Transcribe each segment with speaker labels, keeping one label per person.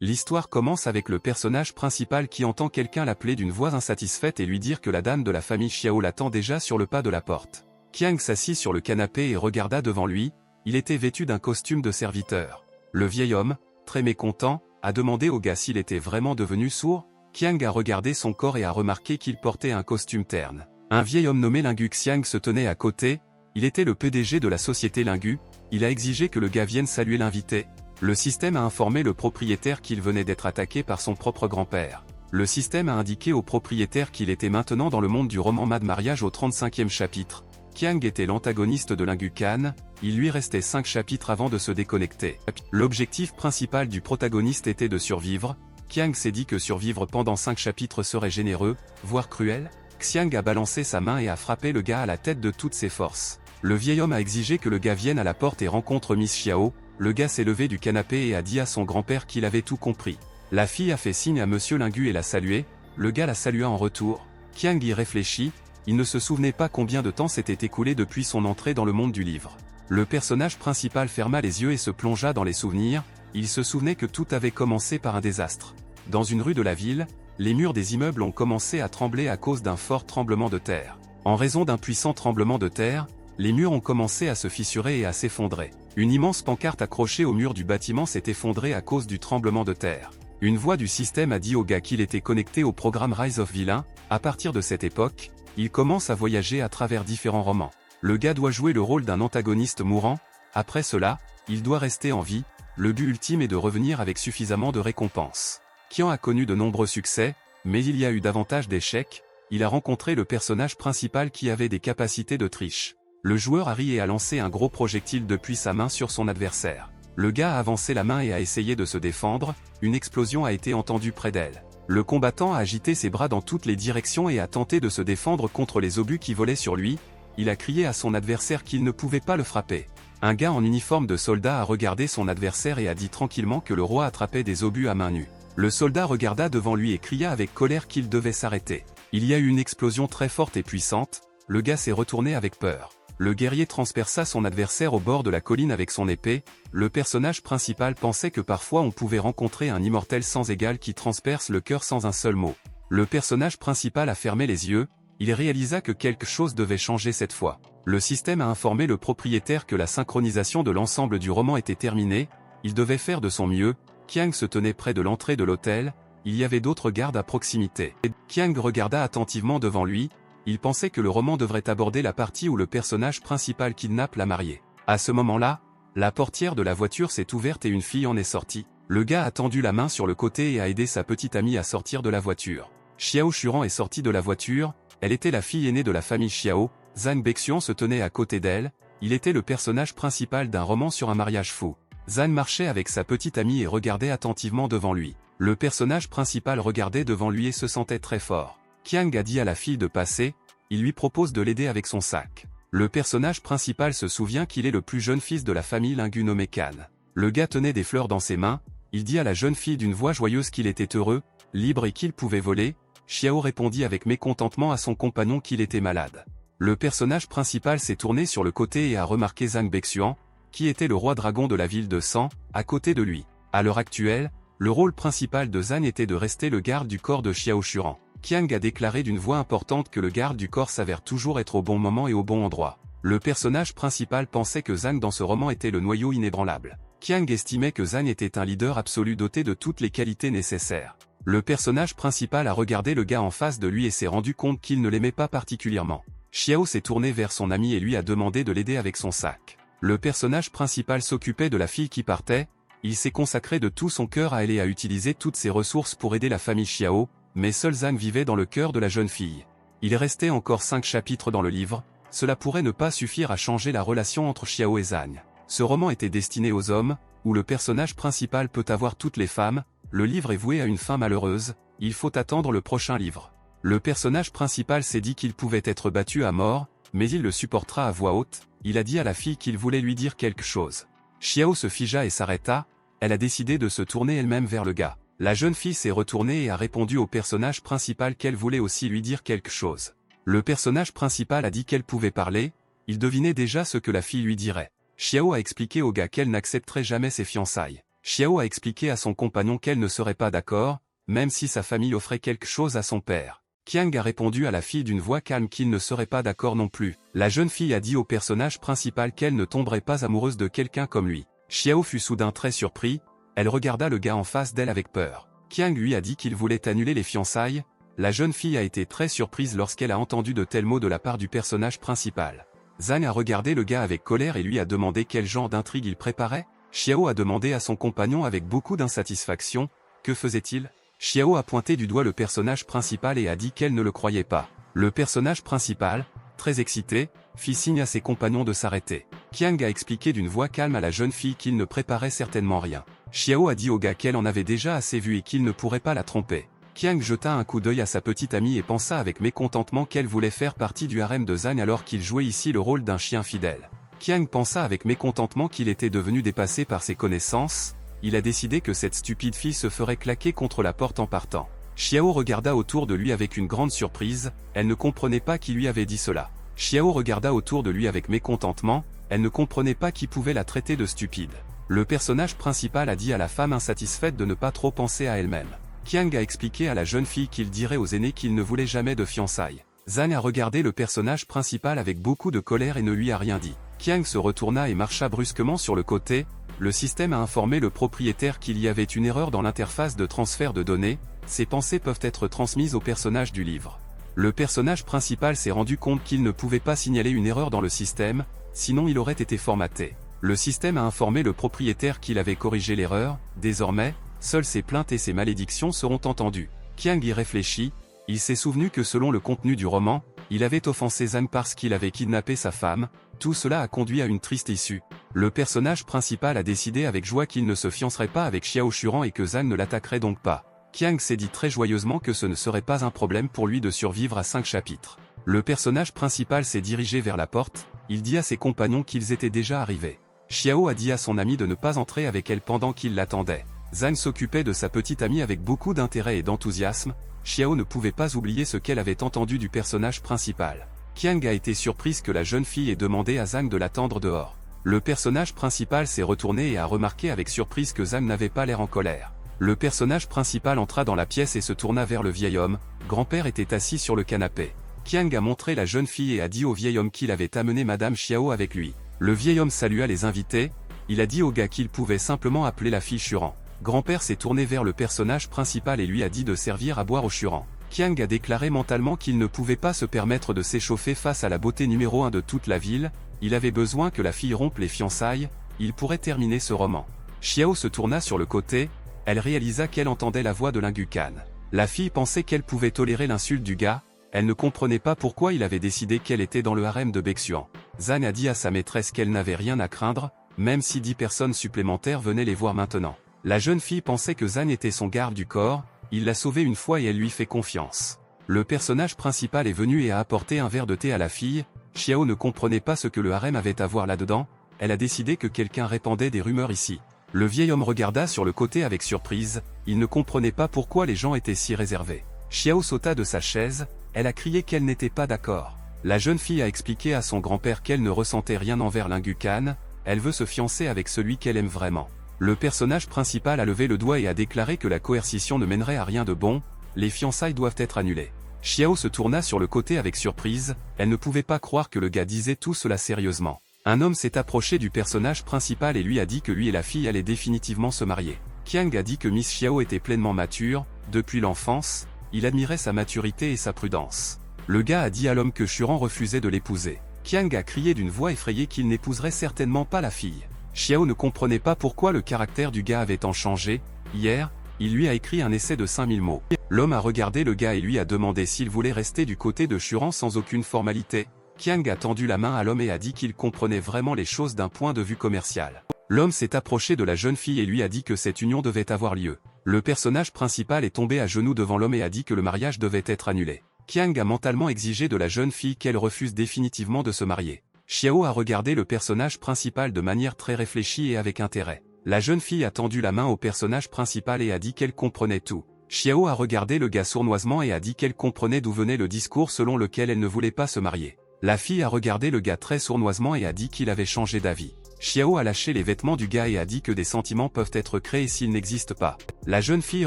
Speaker 1: L'histoire commence avec le personnage principal qui entend quelqu'un l'appeler d'une voix insatisfaite et lui dire que la dame de la famille Xiao l'attend déjà sur le pas de la porte. Qiang s'assit sur le canapé et regarda devant lui, il était vêtu d'un costume de serviteur. Le vieil homme, très mécontent, a demandé au gars s'il était vraiment devenu sourd. Qiang a regardé son corps et a remarqué qu'il portait un costume terne. Un vieil homme nommé Lingu Xiang se tenait à côté, il était le PDG de la société Lingu, il a exigé que le gars vienne saluer l'invité. Le système a informé le propriétaire qu'il venait d'être attaqué par son propre grand-père. Le système a indiqué au propriétaire qu'il était maintenant dans le monde du roman Mad Mariage au 35e chapitre. Qiang était l'antagoniste de Lingu Khan, il lui restait 5 chapitres avant de se déconnecter. L'objectif principal du protagoniste était de survivre. Qiang s'est dit que survivre pendant 5 chapitres serait généreux, voire cruel. Xiang a balancé sa main et a frappé le gars à la tête de toutes ses forces. Le vieil homme a exigé que le gars vienne à la porte et rencontre Miss Xiao. Le gars s'est levé du canapé et a dit à son grand-père qu'il avait tout compris. La fille a fait signe à Monsieur Lingu et l'a salué, le gars la salua en retour. Qiang y réfléchit, il ne se souvenait pas combien de temps s'était écoulé depuis son entrée dans le monde du livre. Le personnage principal ferma les yeux et se plongea dans les souvenirs, il se souvenait que tout avait commencé par un désastre. Dans une rue de la ville, les murs des immeubles ont commencé à trembler à cause d'un fort tremblement de terre. En raison d'un puissant tremblement de terre, les murs ont commencé à se fissurer et à s'effondrer. Une immense pancarte accrochée au mur du bâtiment s'est effondrée à cause du tremblement de terre. Une voix du système a dit au gars qu'il était connecté au programme Rise of Villain. À partir de cette époque, il commence à voyager à travers différents romans. Le gars doit jouer le rôle d'un antagoniste mourant, après cela, il doit rester en vie, le but ultime est de revenir avec suffisamment de récompenses. Qiang a connu de nombreux succès, mais il y a eu davantage d'échecs, il a rencontré le personnage principal qui avait des capacités de triche. Le joueur a ri et a lancé un gros projectile depuis sa main sur son adversaire. Le gars a avancé la main et a essayé de se défendre, une explosion a été entendue près d'elle. Le combattant a agité ses bras dans toutes les directions et a tenté de se défendre contre les obus qui volaient sur lui, il a crié à son adversaire qu'il ne pouvait pas le frapper. Un gars en uniforme de soldat a regardé son adversaire et a dit tranquillement que le roi attrapait des obus à main nue. Le soldat regarda devant lui et cria avec colère qu'il devait s'arrêter. Il y a eu une explosion très forte et puissante, le gars s'est retourné avec peur. Le guerrier transperça son adversaire au bord de la colline avec son épée, le personnage principal pensait que parfois on pouvait rencontrer un immortel sans égal qui transperce le cœur sans un seul mot. Le personnage principal a fermé les yeux, il réalisa que quelque chose devait changer cette fois. Le système a informé le propriétaire que la synchronisation de l'ensemble du roman était terminée, il devait faire de son mieux. Qiang se tenait près de l'entrée de l'hôtel, il y avait d'autres gardes à proximité. Qiang regarda attentivement devant lui, il pensait que le roman devrait aborder la partie où le personnage principal kidnappe la mariée. À ce moment-là, la portière de la voiture s'est ouverte et une fille en est sortie. Le gars a tendu la main sur le côté et a aidé sa petite amie à sortir de la voiture. Xiao Shuran est sortie de la voiture, elle était la fille aînée de la famille Xiao, Zhang Beixian se tenait à côté d'elle, il était le personnage principal d'un roman sur un mariage fou. Zhang marchait avec sa petite amie et regardait attentivement devant lui. Le personnage principal regardait devant lui et se sentait très fort. Qiang a dit à la fille de passer, il lui propose de l'aider avec son sac. Le personnage principal se souvient qu'il est le plus jeune fils de la famille Lingu nommé Khan. Le gars tenait des fleurs dans ses mains, il dit à la jeune fille d'une voix joyeuse qu'il était heureux, libre et qu'il pouvait voler. Xiao répondit avec mécontentement à son compagnon qu'il était malade. Le personnage principal s'est tourné sur le côté et a remarqué Zhang Beixian, qui était le roi dragon de la ville de San, à côté de lui. À l'heure actuelle, le rôle principal de Zhang était de rester le garde du corps de Xiao Shuran. Qiang a déclaré d'une voix importante que le garde du corps s'avère toujours être au bon moment et au bon endroit. Le personnage principal pensait que Zhang dans ce roman était le noyau inébranlable. Qiang estimait que Zhang était un leader absolu doté de toutes les qualités nécessaires. Le personnage principal a regardé le gars en face de lui et s'est rendu compte qu'il ne l'aimait pas particulièrement. Xiao s'est tourné vers son ami et lui a demandé de l'aider avec son sac. Le personnage principal s'occupait de la fille qui partait, il s'est consacré de tout son cœur à elle et a utilisé toutes ses ressources pour aider la famille Xiao, mais seul Zhang vivait dans le cœur de la jeune fille. Il restait encore 5 chapitres dans le livre, cela pourrait ne pas suffire à changer la relation entre Xiao et Zhang. Ce roman était destiné aux hommes, où le personnage principal peut avoir toutes les femmes, le livre est voué à une fin malheureuse, il faut attendre le prochain livre. Le personnage principal s'est dit qu'il pouvait être battu à mort, mais il le supportera à voix haute, il a dit à la fille qu'il voulait lui dire quelque chose. Xiao se figea et s'arrêta, elle a décidé de se tourner elle-même vers le gars. La jeune fille s'est retournée et a répondu au personnage principal qu'elle voulait aussi lui dire quelque chose. Le personnage principal a dit qu'elle pouvait parler, il devinait déjà ce que la fille lui dirait. Xiao a expliqué au gars qu'elle n'accepterait jamais ses fiançailles. Xiao a expliqué à son compagnon qu'elle ne serait pas d'accord, même si sa famille offrait quelque chose à son père. Qiang a répondu à la fille d'une voix calme qu'il ne serait pas d'accord non plus. La jeune fille a dit au personnage principal qu'elle ne tomberait pas amoureuse de quelqu'un comme lui. Xiao fut soudain très surpris, elle regarda le gars en face d'elle avec peur. Qiang lui a dit qu'il voulait annuler les fiançailles. La jeune fille a été très surprise lorsqu'elle a entendu de tels mots de la part du personnage principal. Zhang a regardé le gars avec colère et lui a demandé quel genre d'intrigue il préparait. Xiao a demandé à son compagnon avec beaucoup d'insatisfaction, que faisait-il? Xiao a pointé du doigt le personnage principal et a dit qu'elle ne le croyait pas. Le personnage principal, très excité, fit signe à ses compagnons de s'arrêter. Qiang a expliqué d'une voix calme à la jeune fille qu'il ne préparait certainement rien. Xiao a dit au gars qu'elle en avait déjà assez vu et qu'il ne pourrait pas la tromper. Qiang jeta un coup d'œil à sa petite amie et pensa avec mécontentement qu'elle voulait faire partie du harem de Zhang alors qu'il jouait ici le rôle d'un chien fidèle. Qiang pensa avec mécontentement qu'il était devenu dépassé par ses connaissances. Il a décidé que cette stupide fille se ferait claquer contre la porte en partant. Xiao regarda autour de lui avec une grande surprise, elle ne comprenait pas qui lui avait dit cela. Xiao regarda autour de lui avec mécontentement, elle ne comprenait pas qui pouvait la traiter de stupide. Le personnage principal a dit à la femme insatisfaite de ne pas trop penser à elle-même. Qiang a expliqué à la jeune fille qu'il dirait aux aînés qu'il ne voulait jamais de fiançailles. Zhang a regardé le personnage principal avec beaucoup de colère et ne lui a rien dit. Qiang se retourna et marcha brusquement sur le côté. Le système a informé le propriétaire qu'il y avait une erreur dans l'interface de transfert de données, ces pensées peuvent être transmises au personnage du livre. Le personnage principal s'est rendu compte qu'il ne pouvait pas signaler une erreur dans le système, sinon il aurait été formaté. Le système a informé le propriétaire qu'il avait corrigé l'erreur, désormais, seules ses plaintes et ses malédictions seront entendues. Qiang y réfléchit, il s'est souvenu que selon le contenu du roman, il avait offensé Zhang parce qu'il avait kidnappé sa femme, tout cela a conduit à une triste issue. Le personnage principal a décidé avec joie qu'il ne se fiancerait pas avec Xiao Shuran et que Zhang ne l'attaquerait donc pas. Qiang s'est dit très joyeusement que ce ne serait pas un problème pour lui de survivre à 5 chapitres. Le personnage principal s'est dirigé vers la porte, il dit à ses compagnons qu'ils étaient déjà arrivés. Xiao a dit à son ami de ne pas entrer avec elle pendant qu'il l'attendait. Zhang s'occupait de sa petite amie avec beaucoup d'intérêt et d'enthousiasme. Xiao ne pouvait pas oublier ce qu'elle avait entendu du personnage principal. Qiang a été surprise que la jeune fille ait demandé à Zhang de l'attendre dehors. Le personnage principal s'est retourné et a remarqué avec surprise que Zhang n'avait pas l'air en colère. Le personnage principal entra dans la pièce et se tourna vers le vieil homme. Grand-père était assis sur le canapé. Qiang a montré la jeune fille et a dit au vieil homme qu'il avait amené Madame Xiao avec lui. Le vieil homme salua les invités. Il a dit au gars qu'il pouvait simplement appeler la fille Shuran. Grand-père s'est tourné vers le personnage principal et lui a dit de servir à boire au Shuran. Qiang a déclaré mentalement qu'il ne pouvait pas se permettre de s'échauffer face à la beauté numéro 1 de toute la ville, il avait besoin que la fille rompe les fiançailles, il pourrait terminer ce roman. Xiao se tourna sur le côté, elle réalisa qu'elle entendait la voix de Lingu Kan. La fille pensait qu'elle pouvait tolérer l'insulte du gars, elle ne comprenait pas pourquoi il avait décidé qu'elle était dans le harem de Baeksuan. Zhang a dit à sa maîtresse qu'elle n'avait rien à craindre, même si 10 personnes supplémentaires venaient les voir maintenant. La jeune fille pensait que Zhang était son garde du corps, il l'a sauvée une fois et elle lui fait confiance. Le personnage principal est venu et a apporté un verre de thé à la fille. Xiao ne comprenait pas ce que le harem avait à voir là-dedans, elle a décidé que quelqu'un répandait des rumeurs ici. Le vieil homme regarda sur le côté avec surprise, il ne comprenait pas pourquoi les gens étaient si réservés. Xiao sauta de sa chaise, elle a crié qu'elle n'était pas d'accord. La jeune fille a expliqué à son grand-père qu'elle ne ressentait rien envers Lingu Kan, elle veut se fiancer avec celui qu'elle aime vraiment. Le personnage principal a levé le doigt et a déclaré que la coercition ne mènerait à rien de bon, les fiançailles doivent être annulées. Xiao se tourna sur le côté avec surprise, elle ne pouvait pas croire que le gars disait tout cela sérieusement. Un homme s'est approché du personnage principal et lui a dit que lui et la fille allaient définitivement se marier. Qiang a dit que Miss Xiao était pleinement mature, depuis l'enfance, il admirait sa maturité et sa prudence. Le gars a dit à l'homme que Shuran refusait de l'épouser. Qiang a crié d'une voix effrayée qu'il n'épouserait certainement pas la fille. Xiao ne comprenait pas pourquoi le caractère du gars avait tant changé. Hier, il lui a écrit un essai de 5000 mots. L'homme a regardé le gars et lui a demandé s'il voulait rester du côté de Shuran sans aucune formalité. Qiang a tendu la main à l'homme et a dit qu'il comprenait vraiment les choses d'un point de vue commercial. L'homme s'est approché de la jeune fille et lui a dit que cette union devait avoir lieu. Le personnage principal est tombé à genoux devant l'homme et a dit que le mariage devait être annulé. Qiang a mentalement exigé de la jeune fille qu'elle refuse définitivement de se marier. Xiao a regardé le personnage principal de manière très réfléchie et avec intérêt. La jeune fille a tendu la main au personnage principal et a dit qu'elle comprenait tout. Xiao a regardé le gars sournoisement et a dit qu'elle comprenait d'où venait le discours selon lequel elle ne voulait pas se marier. La fille a regardé le gars très sournoisement et a dit qu'il avait changé d'avis. Xiao a lâché les vêtements du gars et a dit que des sentiments peuvent être créés s'ils n'existent pas. La jeune fille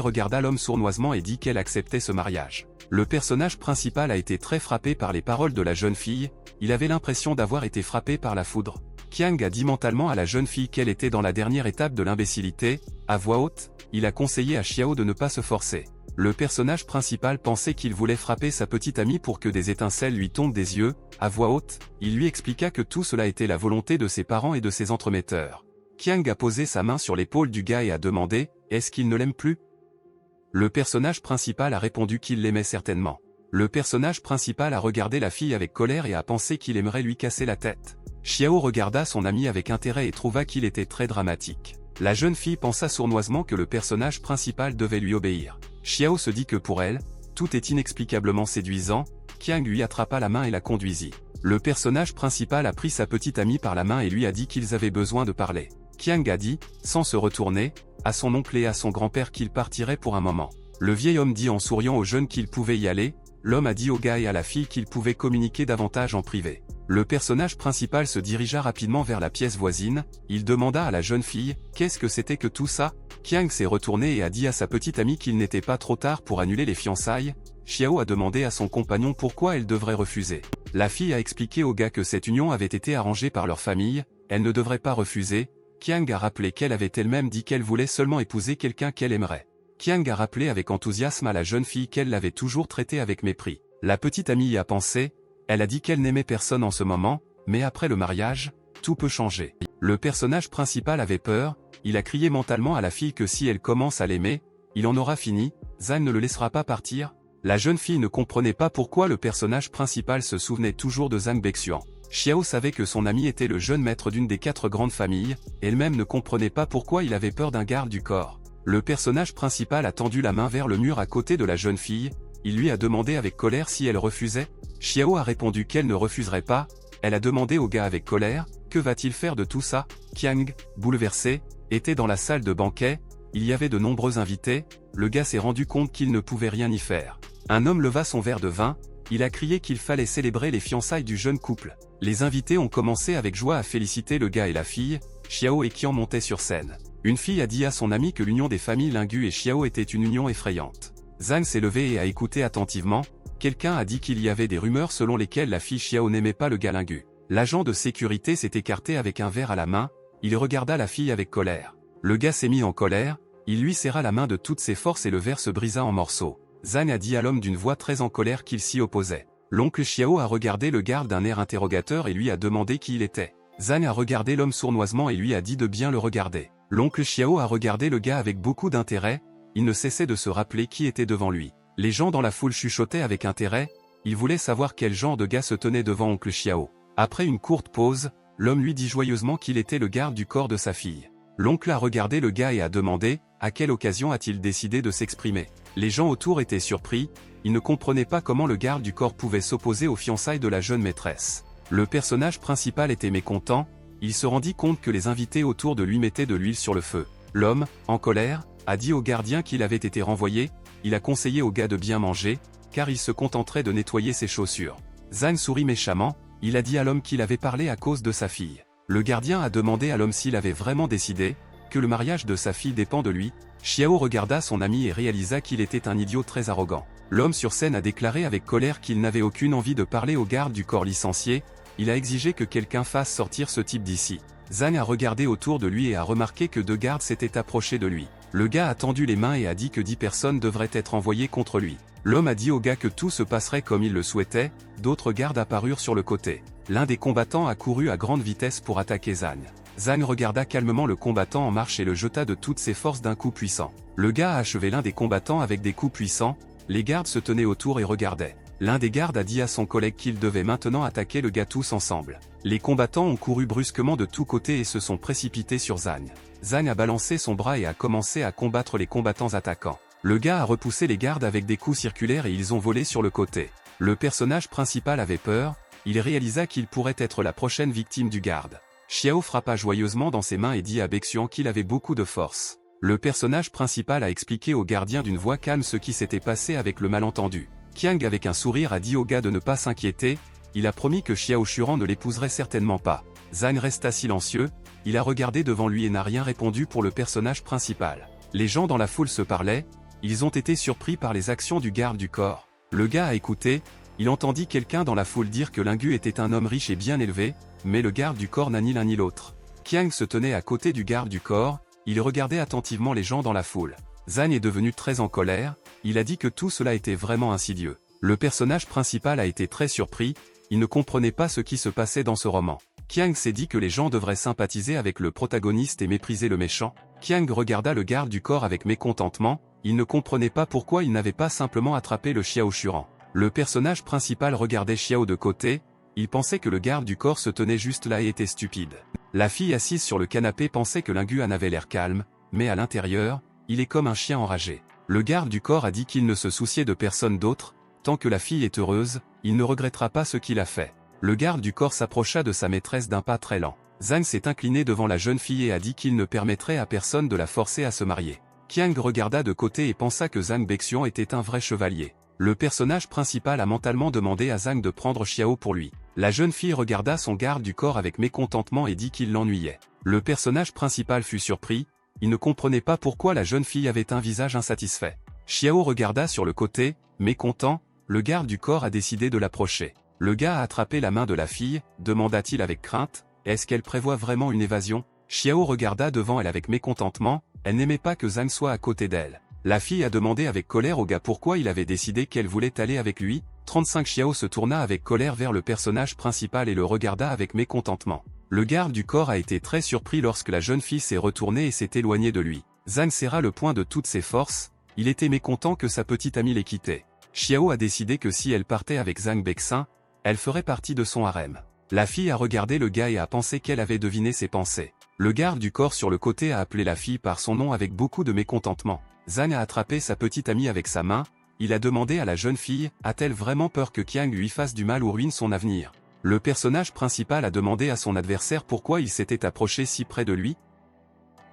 Speaker 1: regarda l'homme sournoisement et dit qu'elle acceptait ce mariage. Le personnage principal a été très frappé par les paroles de la jeune fille, il avait l'impression d'avoir été frappé par la foudre. Qiang a dit mentalement à la jeune fille qu'elle était dans la dernière étape de l'imbécilité, à voix haute, il a conseillé à Xiao de ne pas se forcer. Le personnage principal pensait qu'il voulait frapper sa petite amie pour que des étincelles lui tombent des yeux, à voix haute, il lui expliqua que tout cela était la volonté de ses parents et de ses entremetteurs. Qiang a posé sa main sur l'épaule du gars et a demandé, est-ce qu'il ne l'aime plus? Le personnage principal a répondu qu'il l'aimait certainement. Le personnage principal a regardé la fille avec colère et a pensé qu'il aimerait lui casser la tête. Xiao regarda son ami avec intérêt et trouva qu'il était très dramatique. La jeune fille pensa sournoisement que le personnage principal devait lui obéir. Xiao se dit que pour elle, tout est inexplicablement séduisant, Qiang lui attrapa la main et la conduisit. Le personnage principal a pris sa petite amie par la main et lui a dit qu'ils avaient besoin de parler. Qiang a dit, sans se retourner, à son oncle et à son grand-père qu'il partirait pour un moment. Le vieil homme dit en souriant au jeune qu'il pouvait y aller, l'homme a dit au gars et à la fille qu'ils pouvaient communiquer davantage en privé. Le personnage principal se dirigea rapidement vers la pièce voisine, il demanda à la jeune fille, qu'est-ce que c'était que tout ça? Qiang s'est retourné et a dit à sa petite amie qu'il n'était pas trop tard pour annuler les fiançailles. Xiao a demandé à son compagnon pourquoi elle devrait refuser. La fille a expliqué au gars que cette union avait été arrangée par leur famille, elle ne devrait pas refuser. Qiang a rappelé qu'elle avait elle-même dit qu'elle voulait seulement épouser quelqu'un qu'elle aimerait. Qiang a rappelé avec enthousiasme à la jeune fille qu'elle l'avait toujours traitée avec mépris. La petite amie y a pensé, elle a dit qu'elle n'aimait personne en ce moment, mais après le mariage, tout peut changer. Le personnage principal avait peur, il a crié mentalement à la fille que si elle commence à l'aimer, il en aura fini, Zhang ne le laissera pas partir. La jeune fille ne comprenait pas pourquoi le personnage principal se souvenait toujours de Zhang Bexuan. Xiao savait que son ami était le jeune maître d'une des 4 grandes familles, elle-même ne comprenait pas pourquoi il avait peur d'un garde du corps. Le personnage principal a tendu la main vers le mur à côté de la jeune fille, il lui a demandé avec colère si elle refusait. Xiao a répondu qu'elle ne refuserait pas, elle a demandé au gars avec colère, que va-t-il faire de tout ça? Qiang, bouleversé, était dans la salle de banquet, il y avait de nombreux invités, le gars s'est rendu compte qu'il ne pouvait rien y faire. Un homme leva son verre de vin, il a crié qu'il fallait célébrer les fiançailles du jeune couple. Les invités ont commencé avec joie à féliciter le gars et la fille, Xiao et Qian montaient sur scène. Une fille a dit à son ami que l'union des familles Lingu et Xiao était une union effrayante. Zhang s'est levé et a écouté attentivement, quelqu'un a dit qu'il y avait des rumeurs selon lesquelles la fille Xiao n'aimait pas le gars Lingu. L'agent de sécurité s'est écarté avec un verre à la main, il regarda la fille avec colère. Le gars s'est mis en colère, il lui serra la main de toutes ses forces et le verre se brisa en morceaux. Zhang a dit à l'homme d'une voix très en colère qu'il s'y opposait. L'oncle Xiao a regardé le garde d'un air interrogateur et lui a demandé qui il était. Zhang a regardé l'homme sournoisement et lui a dit de bien le regarder. L'oncle Xiao a regardé le gars avec beaucoup d'intérêt, il ne cessait de se rappeler qui était devant lui. Les gens dans la foule chuchotaient avec intérêt, ils voulaient savoir quel genre de gars se tenait devant oncle Xiao. Après une courte pause, l'homme lui dit joyeusement qu'il était le garde du corps de sa fille. L'oncle a regardé le gars et a demandé, à quelle occasion a-t-il décidé de s'exprimer? Les gens autour étaient surpris, ils ne comprenaient pas comment le garde du corps pouvait s'opposer aux fiançailles de la jeune maîtresse. Le personnage principal était mécontent, il se rendit compte que les invités autour de lui mettaient de l'huile sur le feu. L'homme, en colère, a dit au gardien qu'il avait été renvoyé, il a conseillé au gars de bien manger, car il se contenterait de nettoyer ses chaussures. Zhang sourit méchamment, il a dit à l'homme qu'il avait parlé à cause de sa fille. Le gardien a demandé à l'homme s'il avait vraiment décidé, que le mariage de sa fille dépend de lui. Xiao regarda son ami et réalisa qu'il était un idiot très arrogant. L'homme sur scène a déclaré avec colère qu'il n'avait aucune envie de parler au garde du corps licencié, il a exigé que quelqu'un fasse sortir ce type d'ici. Zhang a regardé autour de lui et a remarqué que 2 gardes s'étaient approchés de lui. Le gars a tendu les mains et a dit que 10 personnes devraient être envoyées contre lui. L'homme a dit au gars que tout se passerait comme il le souhaitait, d'autres gardes apparurent sur le côté. L'un des combattants a couru à grande vitesse pour attaquer Zhang. Zhang regarda calmement le combattant en marche et le jeta de toutes ses forces d'un coup puissant. Le gars a achevé l'un des combattants avec des coups puissants, les gardes se tenaient autour et regardaient. L'un des gardes a dit à son collègue qu'il devait maintenant attaquer le gars tous ensemble. Les combattants ont couru brusquement de tous côtés et se sont précipités sur Zhang. Zhang a balancé son bras et a commencé à combattre les combattants attaquants. Le gars a repoussé les gardes avec des coups circulaires et ils ont volé sur le côté. Le personnage principal avait peur, il réalisa qu'il pourrait être la prochaine victime du garde. Xiao frappa joyeusement dans ses mains et dit à Bexuan qu'il avait beaucoup de force. Le personnage principal a expliqué au gardien d'une voix calme ce qui s'était passé avec le malentendu. Qiang avec un sourire a dit au gars de ne pas s'inquiéter, il a promis que Xiao Shuran ne l'épouserait certainement pas. Zhang resta silencieux, il a regardé devant lui et n'a rien répondu pour le personnage principal. Les gens dans la foule se parlaient, ils ont été surpris par les actions du garde du corps. Le gars a écouté, il entendit quelqu'un dans la foule dire que Lingu était un homme riche et bien élevé, mais le garde du corps n'a ni l'un ni l'autre. Qiang se tenait à côté du garde du corps, il regardait attentivement les gens dans la foule. Zhang est devenu très en colère, il a dit que tout cela était vraiment insidieux. Le personnage principal a été très surpris, il ne comprenait pas ce qui se passait dans ce roman. Qiang s'est dit que les gens devraient sympathiser avec le protagoniste et mépriser le méchant. Qiang regarda le garde du corps avec mécontentement, il ne comprenait pas pourquoi il n'avait pas simplement attrapé le Xiao Shuran. Le personnage principal regardait Xiao de côté, il pensait que le garde du corps se tenait juste là et était stupide. La fille assise sur le canapé pensait que Lingu en avait l'air calme, mais à l'intérieur, il est comme un chien enragé. Le garde du corps a dit qu'il ne se souciait de personne d'autre, tant que la fille est heureuse, il ne regrettera pas ce qu'il a fait. Le garde du corps s'approcha de sa maîtresse d'un pas très lent. Zhang s'est incliné devant la jeune fille et a dit qu'il ne permettrait à personne de la forcer à se marier. Qiang regarda de côté et pensa que Zhang Beixian était un vrai chevalier. Le personnage principal a mentalement demandé à Zhang de prendre Xiao pour lui. La jeune fille regarda son garde du corps avec mécontentement et dit qu'il l'ennuyait. Le personnage principal fut surpris, il ne comprenait pas pourquoi la jeune fille avait un visage insatisfait. Xiao regarda sur le côté, mécontent, le garde du corps a décidé de l'approcher. Le gars a attrapé la main de la fille, demanda-t-il avec crainte, est-ce qu'elle prévoit vraiment une évasion? Xiao regarda devant elle avec mécontentement, elle n'aimait pas que Zhang soit à côté d'elle. La fille a demandé avec colère au gars pourquoi il avait décidé qu'elle voulait aller avec lui. 35 Xiao se tourna avec colère vers le personnage principal et le regarda avec mécontentement. Le garde du corps a été très surpris lorsque la jeune fille s'est retournée et s'est éloignée de lui. Zhang serra le poing de toutes ses forces, il était mécontent que sa petite amie l'ait quitté. Xiao a décidé que si elle partait avec Zhang Beixian, elle ferait partie de son harem. La fille a regardé le gars et a pensé qu'elle avait deviné ses pensées. Le garde du corps sur le côté a appelé la fille par son nom avec beaucoup de mécontentement. Zhang a attrapé sa petite amie avec sa main, il a demandé à la jeune fille, a-t-elle vraiment peur que Qiang lui fasse du mal ou ruine son avenir? Le personnage principal a demandé à son adversaire pourquoi il s'était approché si près de lui.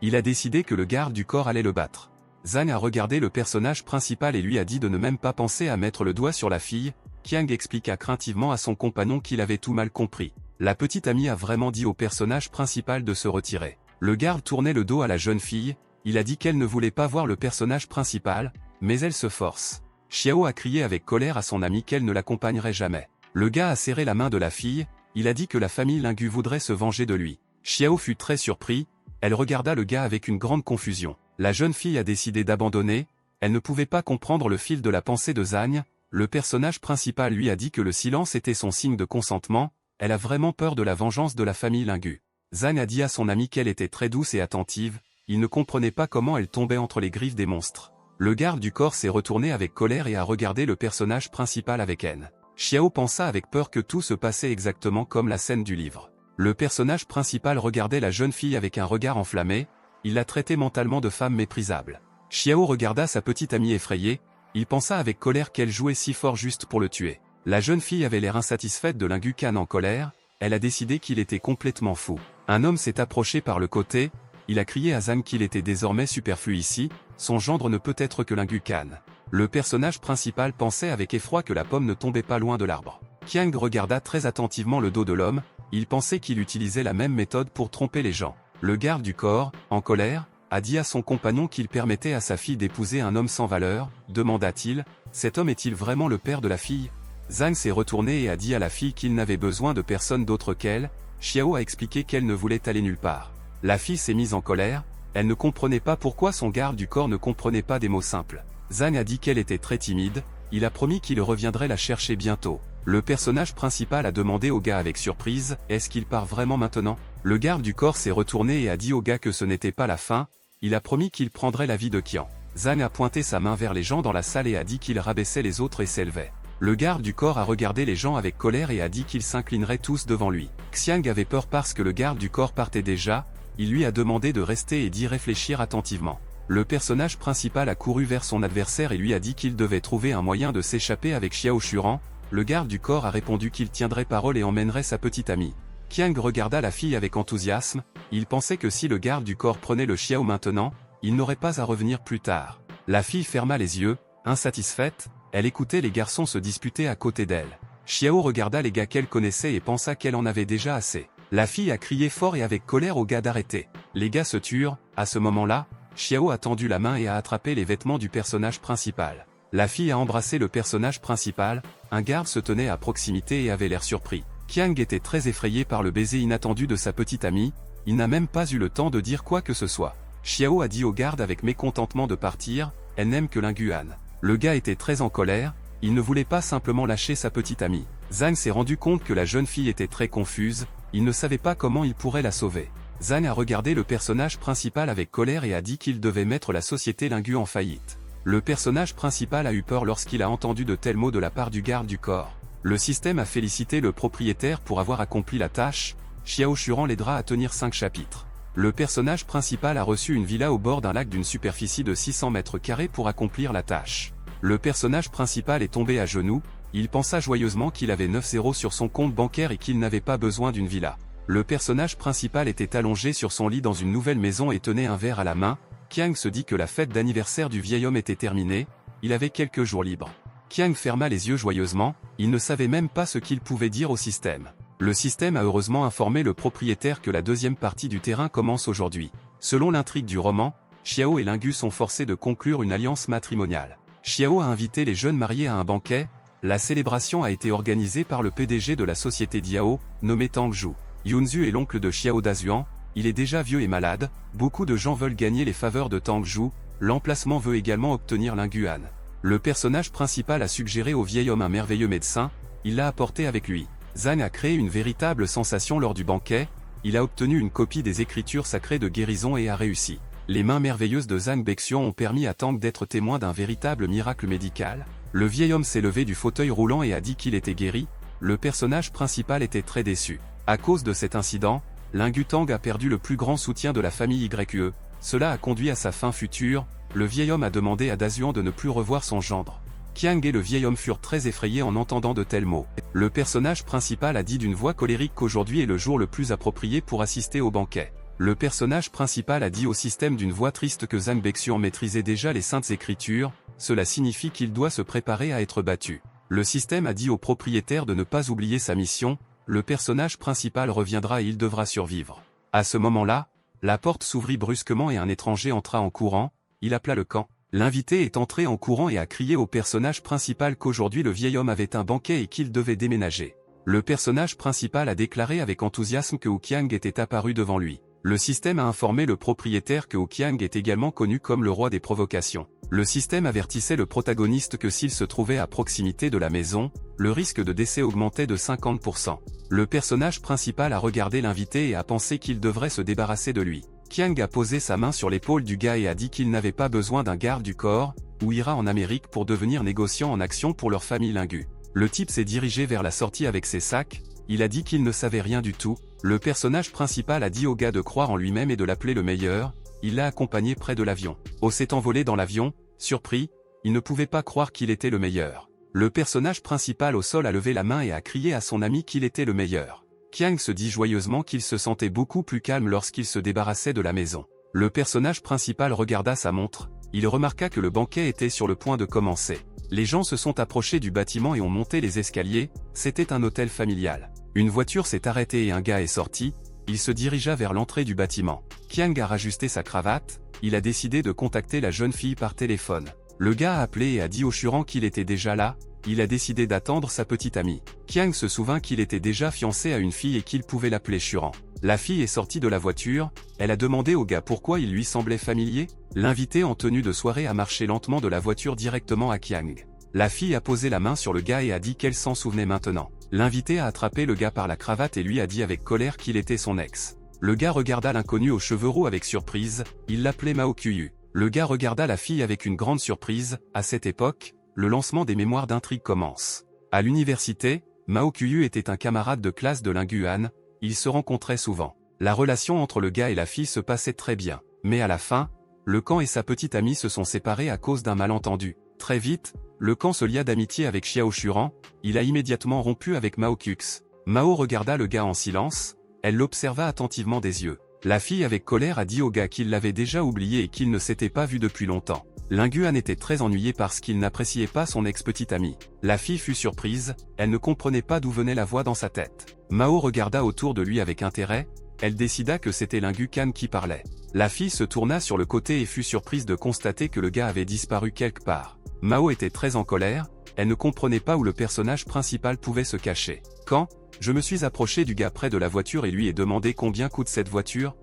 Speaker 1: Il a décidé que le garde du corps allait le battre. Zhang a regardé le personnage principal et lui a dit de ne même pas penser à mettre le doigt sur la fille. Qiang expliqua craintivement à son compagnon qu'il avait tout mal compris. La petite amie a vraiment dit au personnage principal de se retirer. Le garde tournait le dos à la jeune fille, il a dit qu'elle ne voulait pas voir le personnage principal, mais elle se force. Xiao a crié avec colère à son ami qu'elle ne l'accompagnerait jamais. Le gars a serré la main de la fille, il a dit que la famille Lingu voudrait se venger de lui. Xiao fut très surpris, elle regarda le gars avec une grande confusion. La jeune fille a décidé d'abandonner, elle ne pouvait pas comprendre le fil de la pensée de Zhang. Le personnage principal lui a dit que le silence était son signe de consentement, elle a vraiment peur de la vengeance de la famille Lingu. Zhang a dit à son ami qu'elle était très douce et attentive, il ne comprenait pas comment elle tombait entre les griffes des monstres. Le garde du corps s'est retourné avec colère et a regardé le personnage principal avec haine. Xiao pensa avec peur que tout se passait exactement comme la scène du livre. Le personnage principal regardait la jeune fille avec un regard enflammé, il la traitait mentalement de femme méprisable. Xiao regarda sa petite amie effrayée, il pensa avec colère qu'elle jouait si fort juste pour le tuer. La jeune fille avait l'air insatisfaite de Lingu Kan en colère, elle a décidé qu'il était complètement fou. Un homme s'est approché par le côté, il a crié à Zhang qu'il était désormais superflu ici, son gendre ne peut être que Lingu Kan. Le personnage principal pensait avec effroi que la pomme ne tombait pas loin de l'arbre. Qiang regarda très attentivement le dos de l'homme, il pensait qu'il utilisait la même méthode pour tromper les gens. Le garde du corps, en colère, a dit à son compagnon qu'il permettait à sa fille d'épouser un homme sans valeur, demanda-t-il, cet homme est-il vraiment le père de la fille? Zhang s'est retourné et a dit à la fille qu'il n'avait besoin de personne d'autre qu'elle. Xiao a expliqué qu'elle ne voulait aller nulle part. La fille s'est mise en colère, elle ne comprenait pas pourquoi son garde du corps ne comprenait pas des mots simples. Zhang a dit qu'elle était très timide, il a promis qu'il reviendrait la chercher bientôt. Le personnage principal a demandé au gars avec surprise, est-ce qu'il part vraiment maintenant? Le garde du corps s'est retourné et a dit au gars que ce n'était pas la fin, il a promis qu'il prendrait la vie de Qiang. Zhang a pointé sa main vers les gens dans la salle et a dit qu'il rabaissait les autres et s'élevait. Le garde du corps a regardé les gens avec colère et a dit qu'ils s'inclineraient tous devant lui. Xiang avait peur parce que le garde du corps partait déjà, il lui a demandé de rester et d'y réfléchir attentivement. Le personnage principal a couru vers son adversaire et lui a dit qu'il devait trouver un moyen de s'échapper avec Xiao Shuran. Le garde du corps a répondu qu'il tiendrait parole et emmènerait sa petite amie. Qiang regarda la fille avec enthousiasme, il pensait que si le garde du corps prenait le Xiao maintenant, il n'aurait pas à revenir plus tard. La fille ferma les yeux, insatisfaite, elle écoutait les garçons se disputer à côté d'elle. Xiao regarda les gars qu'elle connaissait et pensa qu'elle en avait déjà assez. La fille a crié fort et avec colère au gars d'arrêter. Les gars se turent. À ce moment-là, Xiao a tendu la main et a attrapé les vêtements du personnage principal. La fille a embrassé le personnage principal, un garde se tenait à proximité et avait l'air surpris. Qiang était très effrayé par le baiser inattendu de sa petite amie, il n'a même pas eu le temps de dire quoi que ce soit. Xiao a dit au garde avec mécontentement de partir, elle n'aime que Linguan. Le gars était très en colère, il ne voulait pas simplement lâcher sa petite amie. Zhang s'est rendu compte que la jeune fille était très confuse, il ne savait pas comment il pourrait la sauver. Zhang a regardé le personnage principal avec colère et a dit qu'il devait mettre la société Lingu en faillite. Le personnage principal a eu peur lorsqu'il a entendu de tels mots de la part du garde du corps. Le système a félicité le propriétaire pour avoir accompli la tâche, Xiao Shuran l'aidera à tenir 5 chapitres. Le personnage principal a reçu une villa au bord d'un lac d'une superficie de 600 mètres carrés pour accomplir la tâche. Le personnage principal est tombé à genoux, il pensa joyeusement qu'il avait 9 zéros sur son compte bancaire et qu'il n'avait pas besoin d'une villa. Le personnage principal était allongé sur son lit dans une nouvelle maison et tenait un verre à la main. Qiang se dit que la fête d'anniversaire du vieil homme était terminée, il avait quelques jours libres. Qiang ferma les yeux joyeusement, il ne savait même pas ce qu'il pouvait dire au système. Le système a heureusement informé le propriétaire que la deuxième partie du terrain commence aujourd'hui. Selon l'intrigue du roman, Xiao et Lingu sont forcés de conclure une alliance matrimoniale. Xiao a invité les jeunes mariés à un banquet, la célébration a été organisée par le PDG de la société Diao, nommé Tang Zhu. Yunzu est l'oncle de Xiao Dazuan, il est déjà vieux et malade, beaucoup de gens veulent gagner les faveurs de Tang Zhu, l'emplacement veut également obtenir Linguan. Le personnage principal a suggéré au vieil homme un merveilleux médecin, il l'a apporté avec lui. Zhang a créé une véritable sensation lors du banquet, il a obtenu une copie des écritures sacrées de guérison et a réussi. Les mains merveilleuses de Zhang Bexion ont permis à Tang d'être témoin d'un véritable miracle médical. Le vieil homme s'est levé du fauteuil roulant et a dit qu'il était guéri, le personnage principal était très déçu. À cause de cet incident, Lingu Tang a perdu le plus grand soutien de la famille YE, cela a conduit à sa fin future, le vieil homme a demandé à Dazuan de ne plus revoir son gendre. Qiang et le vieil homme furent très effrayés en entendant de tels mots. Le personnage principal a dit d'une voix colérique qu'aujourd'hui est le jour le plus approprié pour assister au banquet. Le personnage principal a dit au système d'une voix triste que Zhang Bexian maîtrisait déjà les saintes écritures, cela signifie qu'il doit se préparer à être battu. Le système a dit au propriétaire de ne pas oublier sa mission, le personnage principal reviendra et il devra survivre. À ce moment-là, la porte s'ouvrit brusquement et un étranger entra en courant, il appela le camp. L'invité est entré en courant et a crié au personnage principal qu'aujourd'hui le vieil homme avait un banquet et qu'il devait déménager. Le personnage principal a déclaré avec enthousiasme que Wu Qiang était apparu devant lui. Le système a informé le propriétaire que Wu Qiang est également connu comme le roi des provocations. Le système avertissait le protagoniste que s'il se trouvait à proximité de la maison, le risque de décès augmentait de 50%. Le personnage principal a regardé l'invité et a pensé qu'il devrait se débarrasser de lui. Qiang a posé sa main sur l'épaule du gars et a dit qu'il n'avait pas besoin d'un garde du corps, ou ira en Amérique pour devenir négociant en action pour leur famille Lingu. Le type s'est dirigé vers la sortie avec ses sacs, il a dit qu'il ne savait rien du tout, le personnage principal a dit au gars de croire en lui-même et de l'appeler le meilleur, il l'a accompagné près de l'avion. Oh s'est envolé dans l'avion, surpris, il ne pouvait pas croire qu'il était le meilleur. Le personnage principal au sol a levé la main et a crié à son ami qu'il était le meilleur. Qiang se dit joyeusement qu'il se sentait beaucoup plus calme lorsqu'il se débarrassait de la maison. Le personnage principal regarda sa montre, il remarqua que le banquet était sur le point de commencer. Les gens se sont approchés du bâtiment et ont monté les escaliers, c'était un hôtel familial. Une voiture s'est arrêtée et un gars est sorti, il se dirigea vers l'entrée du bâtiment. Qiang a rajusté sa cravate, il a décidé de contacter la jeune fille par téléphone. Le gars a appelé et a dit au Shuran qu'il était déjà là, il a décidé d'attendre sa petite amie. Qiang se souvint qu'il était déjà fiancé à une fille et qu'il pouvait l'appeler Shuran. La fille est sortie de la voiture, elle a demandé au gars pourquoi il lui semblait familier. L'invité en tenue de soirée a marché lentement de la voiture directement à Qiang. La fille a posé la main sur le gars et a dit qu'elle s'en souvenait maintenant. L'invité a attrapé le gars par la cravate et lui a dit avec colère qu'il était son ex. Le gars regarda l'inconnu aux cheveux roux avec surprise, il l'appelait Mao Qiyu. Le gars regarda la fille avec une grande surprise, à cette époque, le lancement des mémoires d'intrigue commence. À l'université, Mao Qiyu était un camarade de classe de Linguan, ils se rencontraient souvent. La relation entre le gars et la fille se passait très bien, mais à la fin, le camp et sa petite amie se sont séparés à cause d'un malentendu. Très vite, le camp se lia d'amitié avec Xiao Shuran, il a immédiatement rompu avec Mao Qux. Mao regarda le gars en silence, elle l'observa attentivement des yeux. La fille avec colère a dit au gars qu'il l'avait déjà oublié et qu'il ne s'était pas vu depuis longtemps. Linguan était très ennuyé parce qu'il n'appréciait pas son ex-petite amie. La fille fut surprise, elle ne comprenait pas d'où venait la voix dans sa tête. Mao regarda autour de lui avec intérêt, elle décida que c'était Linguan qui parlait. La fille se tourna sur le côté et fut surprise de constater que le gars avait disparu quelque part. Mao était très en colère, elle ne comprenait pas où le personnage principal pouvait se cacher. Quand je me suis approché du gars près de la voiture et lui ai demandé combien coûte cette voiture,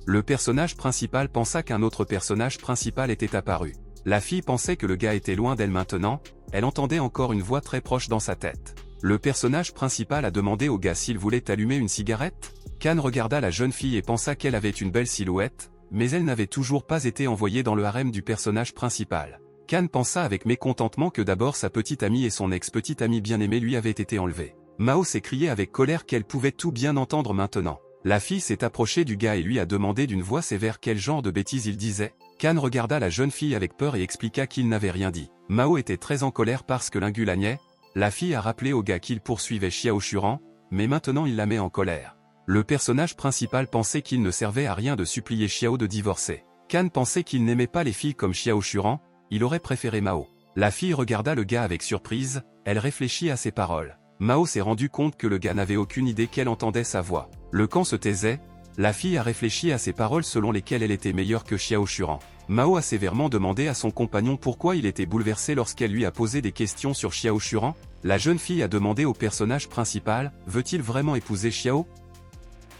Speaker 1: le personnage principal pensa qu'un autre personnage principal était apparu. La fille pensait que le gars était loin d'elle maintenant, elle entendait encore une voix très proche dans sa tête. Le personnage principal a demandé au gars s'il voulait allumer une cigarette. Kan regarda la jeune fille et pensa qu'elle avait une belle silhouette, mais elle n'avait toujours pas été envoyée dans le harem du personnage principal. Kan pensa avec mécontentement que d'abord sa petite amie et son ex-petite amie bien-aimée lui avaient été enlevés. Mao s'écriait avec colère qu'elle pouvait tout bien entendre maintenant. La fille s'est approchée du gars et lui a demandé d'une voix sévère quel genre de bêtises il disait. Kan regarda la jeune fille avec peur et expliqua qu'il n'avait rien dit. Mao était très en colère parce que Linguan niait. La fille a rappelé au gars qu'il poursuivait Xiao Shuran, mais maintenant il la met en colère. Le personnage principal pensait qu'il ne servait à rien de supplier Xiao de divorcer. Kan pensait qu'il n'aimait pas les filles comme Xiao Shuran, il aurait préféré Mao. La fille regarda le gars avec surprise, elle réfléchit à ses paroles. Mao s'est rendu compte que le gars n'avait aucune idée qu'elle entendait sa voix. Le camp se taisait, la fille a réfléchi à ses paroles selon lesquelles elle était meilleure que Xiao Shuran. Mao a sévèrement demandé à son compagnon pourquoi il était bouleversé lorsqu'elle lui a posé des questions sur Xiao Shuran. La jeune fille a demandé au personnage principal, veut-il vraiment épouser Xiao?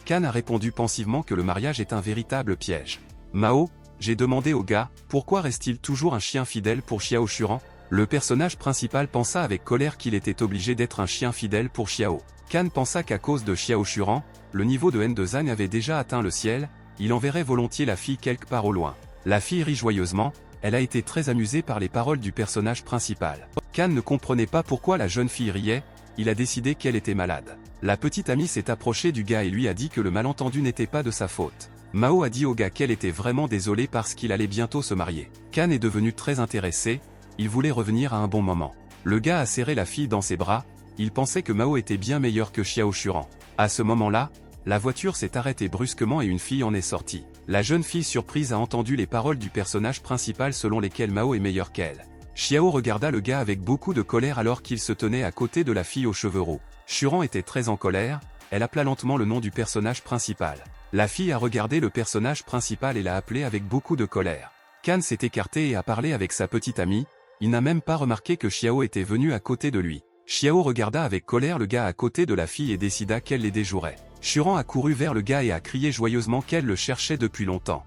Speaker 1: Kan a répondu pensivement que le mariage est un véritable piège. Mao, j'ai demandé au gars, pourquoi reste-t-il toujours un chien fidèle pour Xiao Shuran? Le personnage principal pensa avec colère qu'il était obligé d'être un chien fidèle pour Xiao. Kan pensa qu'à cause de Xiao Shuran, le niveau de haine de Zhang avait déjà atteint le ciel, il enverrait volontiers la fille quelque part au loin. La fille rit joyeusement, elle a été très amusée par les paroles du personnage principal. Kan ne comprenait pas pourquoi la jeune fille riait, il a décidé qu'elle était malade. La petite amie s'est approchée du gars et lui a dit que le malentendu n'était pas de sa faute. Mao a dit au gars qu'elle était vraiment désolée parce qu'il allait bientôt se marier. Kan est devenu très intéressé, il voulait revenir à un bon moment. Le gars a serré la fille dans ses bras, il pensait que Mao était bien meilleur que Xiao Shuran. À ce moment-là, la voiture s'est arrêtée brusquement et une fille en est sortie. La jeune fille surprise a entendu les paroles du personnage principal selon lesquelles Mao est meilleur qu'elle. Xiao regarda le gars avec beaucoup de colère alors qu'il se tenait à côté de la fille aux cheveux roux. Shuran était très en colère, elle appela lentement le nom du personnage principal. La fille a regardé le personnage principal et l'a appelé avec beaucoup de colère. Kan s'est écarté et a parlé avec sa petite amie, il n'a même pas remarqué que Xiao était venu à côté de lui. Xiao regarda avec colère le gars à côté de la fille et décida qu'elle les déjouerait. Shuran a couru vers le gars et a crié joyeusement qu'elle le cherchait depuis longtemps.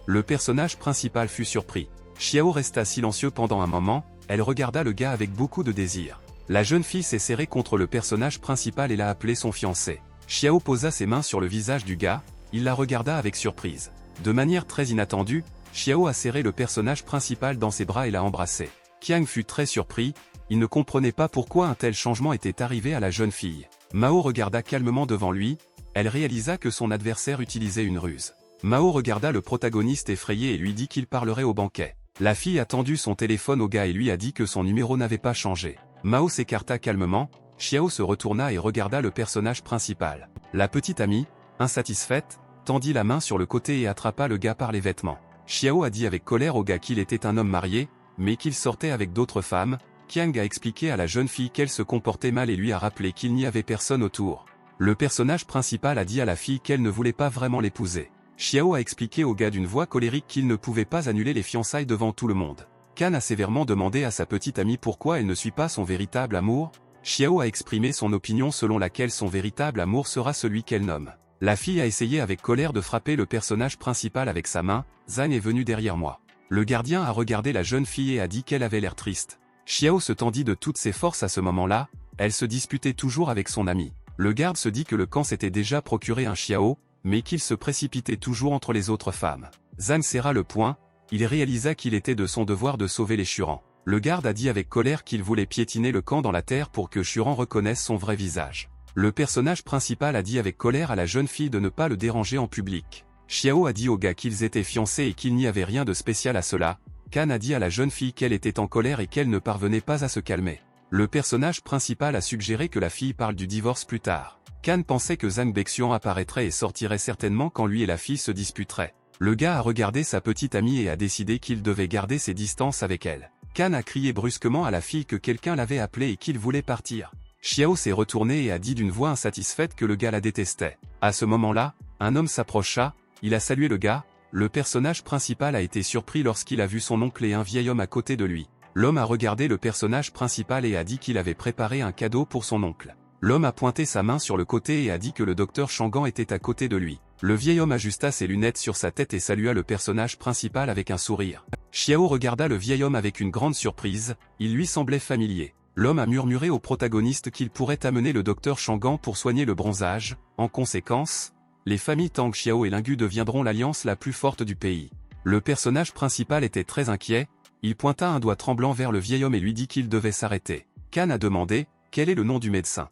Speaker 1: Le personnage principal fut surpris. Xiao resta silencieux pendant un moment, elle regarda le gars avec beaucoup de désir. La jeune fille s'est serrée contre le personnage principal et l'a appelé son fiancé. Xiao posa ses mains sur le visage du gars, il la regarda avec surprise. De manière très inattendue, Xiao a serré le personnage principal dans ses bras et l'a embrassé. Qiang fut très surpris, il ne comprenait pas pourquoi un tel changement était arrivé à la jeune fille. Mao regarda calmement devant lui, elle réalisa que son adversaire utilisait une ruse. Mao regarda le protagoniste effrayé et lui dit qu'il parlerait au banquet. La fille a tendu son téléphone au gars et lui a dit que son numéro n'avait pas changé. Mao s'écarta calmement, Xiao se retourna et regarda le personnage principal. La petite amie, insatisfaite, tendit la main sur le côté et attrapa le gars par les vêtements. Xiao a dit avec colère au gars qu'il était un homme marié, mais qu'il sortait avec d'autres femmes. Qiang a expliqué à la jeune fille qu'elle se comportait mal et lui a rappelé qu'il n'y avait personne autour. Le personnage principal a dit à la fille qu'elle ne voulait pas vraiment l'épouser. Xiao a expliqué au gars d'une voix colérique qu'il ne pouvait pas annuler les fiançailles devant tout le monde. Kan a sévèrement demandé à sa petite amie pourquoi elle ne suit pas son véritable amour. Xiao a exprimé son opinion selon laquelle son véritable amour sera celui qu'elle nomme. La fille a essayé avec colère de frapper le personnage principal avec sa main. Zhang est venu derrière moi. Le gardien a regardé la jeune fille et a dit qu'elle avait l'air triste. Xiao se tendit de toutes ses forces à ce moment-là, elle se disputait toujours avec son ami. Le garde se dit que le camp s'était déjà procuré un Xiao, mais qu'il se précipitait toujours entre les autres femmes. Zhang serra le poing, il réalisa qu'il était de son devoir de sauver les Shuran. Le garde a dit avec colère qu'il voulait piétiner le camp dans la terre pour que Shuran reconnaisse son vrai visage. Le personnage principal a dit avec colère à la jeune fille de ne pas le déranger en public. Xiao a dit au gars qu'ils étaient fiancés et qu'il n'y avait rien de spécial à cela. Kan a dit à la jeune fille qu'elle était en colère et qu'elle ne parvenait pas à se calmer. Le personnage principal a suggéré que la fille parle du divorce plus tard. Kan pensait que Zhang Bexian apparaîtrait et sortirait certainement quand lui et la fille se disputeraient. Le gars a regardé sa petite amie et a décidé qu'il devait garder ses distances avec elle. Kan a crié brusquement à la fille que quelqu'un l'avait appelée et qu'il voulait partir. Xiao s'est retourné et a dit d'une voix insatisfaite que le gars la détestait. À ce moment-là, un homme s'approcha, il a salué le gars. Le personnage principal a été surpris lorsqu'il a vu son oncle et un vieil homme à côté de lui. L'homme a regardé le personnage principal et a dit qu'il avait préparé un cadeau pour son oncle. L'homme a pointé sa main sur le côté et a dit que le docteur Shangan était à côté de lui. Le vieil homme ajusta ses lunettes sur sa tête et salua le personnage principal avec un sourire. Xiao regarda le vieil homme avec une grande surprise, il lui semblait familier. L'homme a murmuré au protagoniste qu'il pourrait amener le docteur Shangan pour soigner le bronzage. En conséquence, les familles Tang Xiao et Lingu deviendront l'alliance la plus forte du pays. Le personnage principal était très inquiet, il pointa un doigt tremblant vers le vieil homme et lui dit qu'il devait s'arrêter. Kan a demandé « Quel est le nom du médecin ?»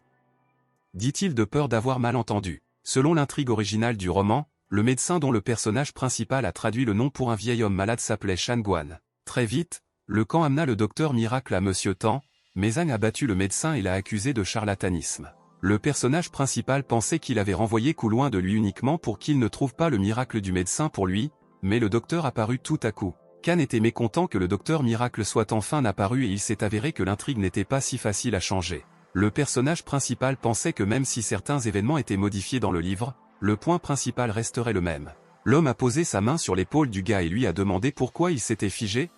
Speaker 1: dit-il de peur d'avoir mal entendu. Selon l'intrigue originale du roman, le médecin dont le personnage principal a traduit le nom pour un vieil homme malade s'appelait Shan Guan. Très vite, le camp amena le docteur miracle à Monsieur Tang, mais Zhang a battu le médecin et l'a accusé de charlatanisme. Le personnage principal pensait qu'il avait renvoyé Ku loin de lui uniquement pour qu'il ne trouve pas le miracle du médecin pour lui, mais le docteur apparut tout à coup. Kan était mécontent que le docteur miracle soit enfin apparu et il s'est avéré que l'intrigue n'était pas si facile à changer. Le personnage principal pensait que même si certains événements étaient modifiés dans le livre, le point principal resterait le même. L'homme a posé sa main sur l'épaule du gars et lui a demandé pourquoi il s'était figé.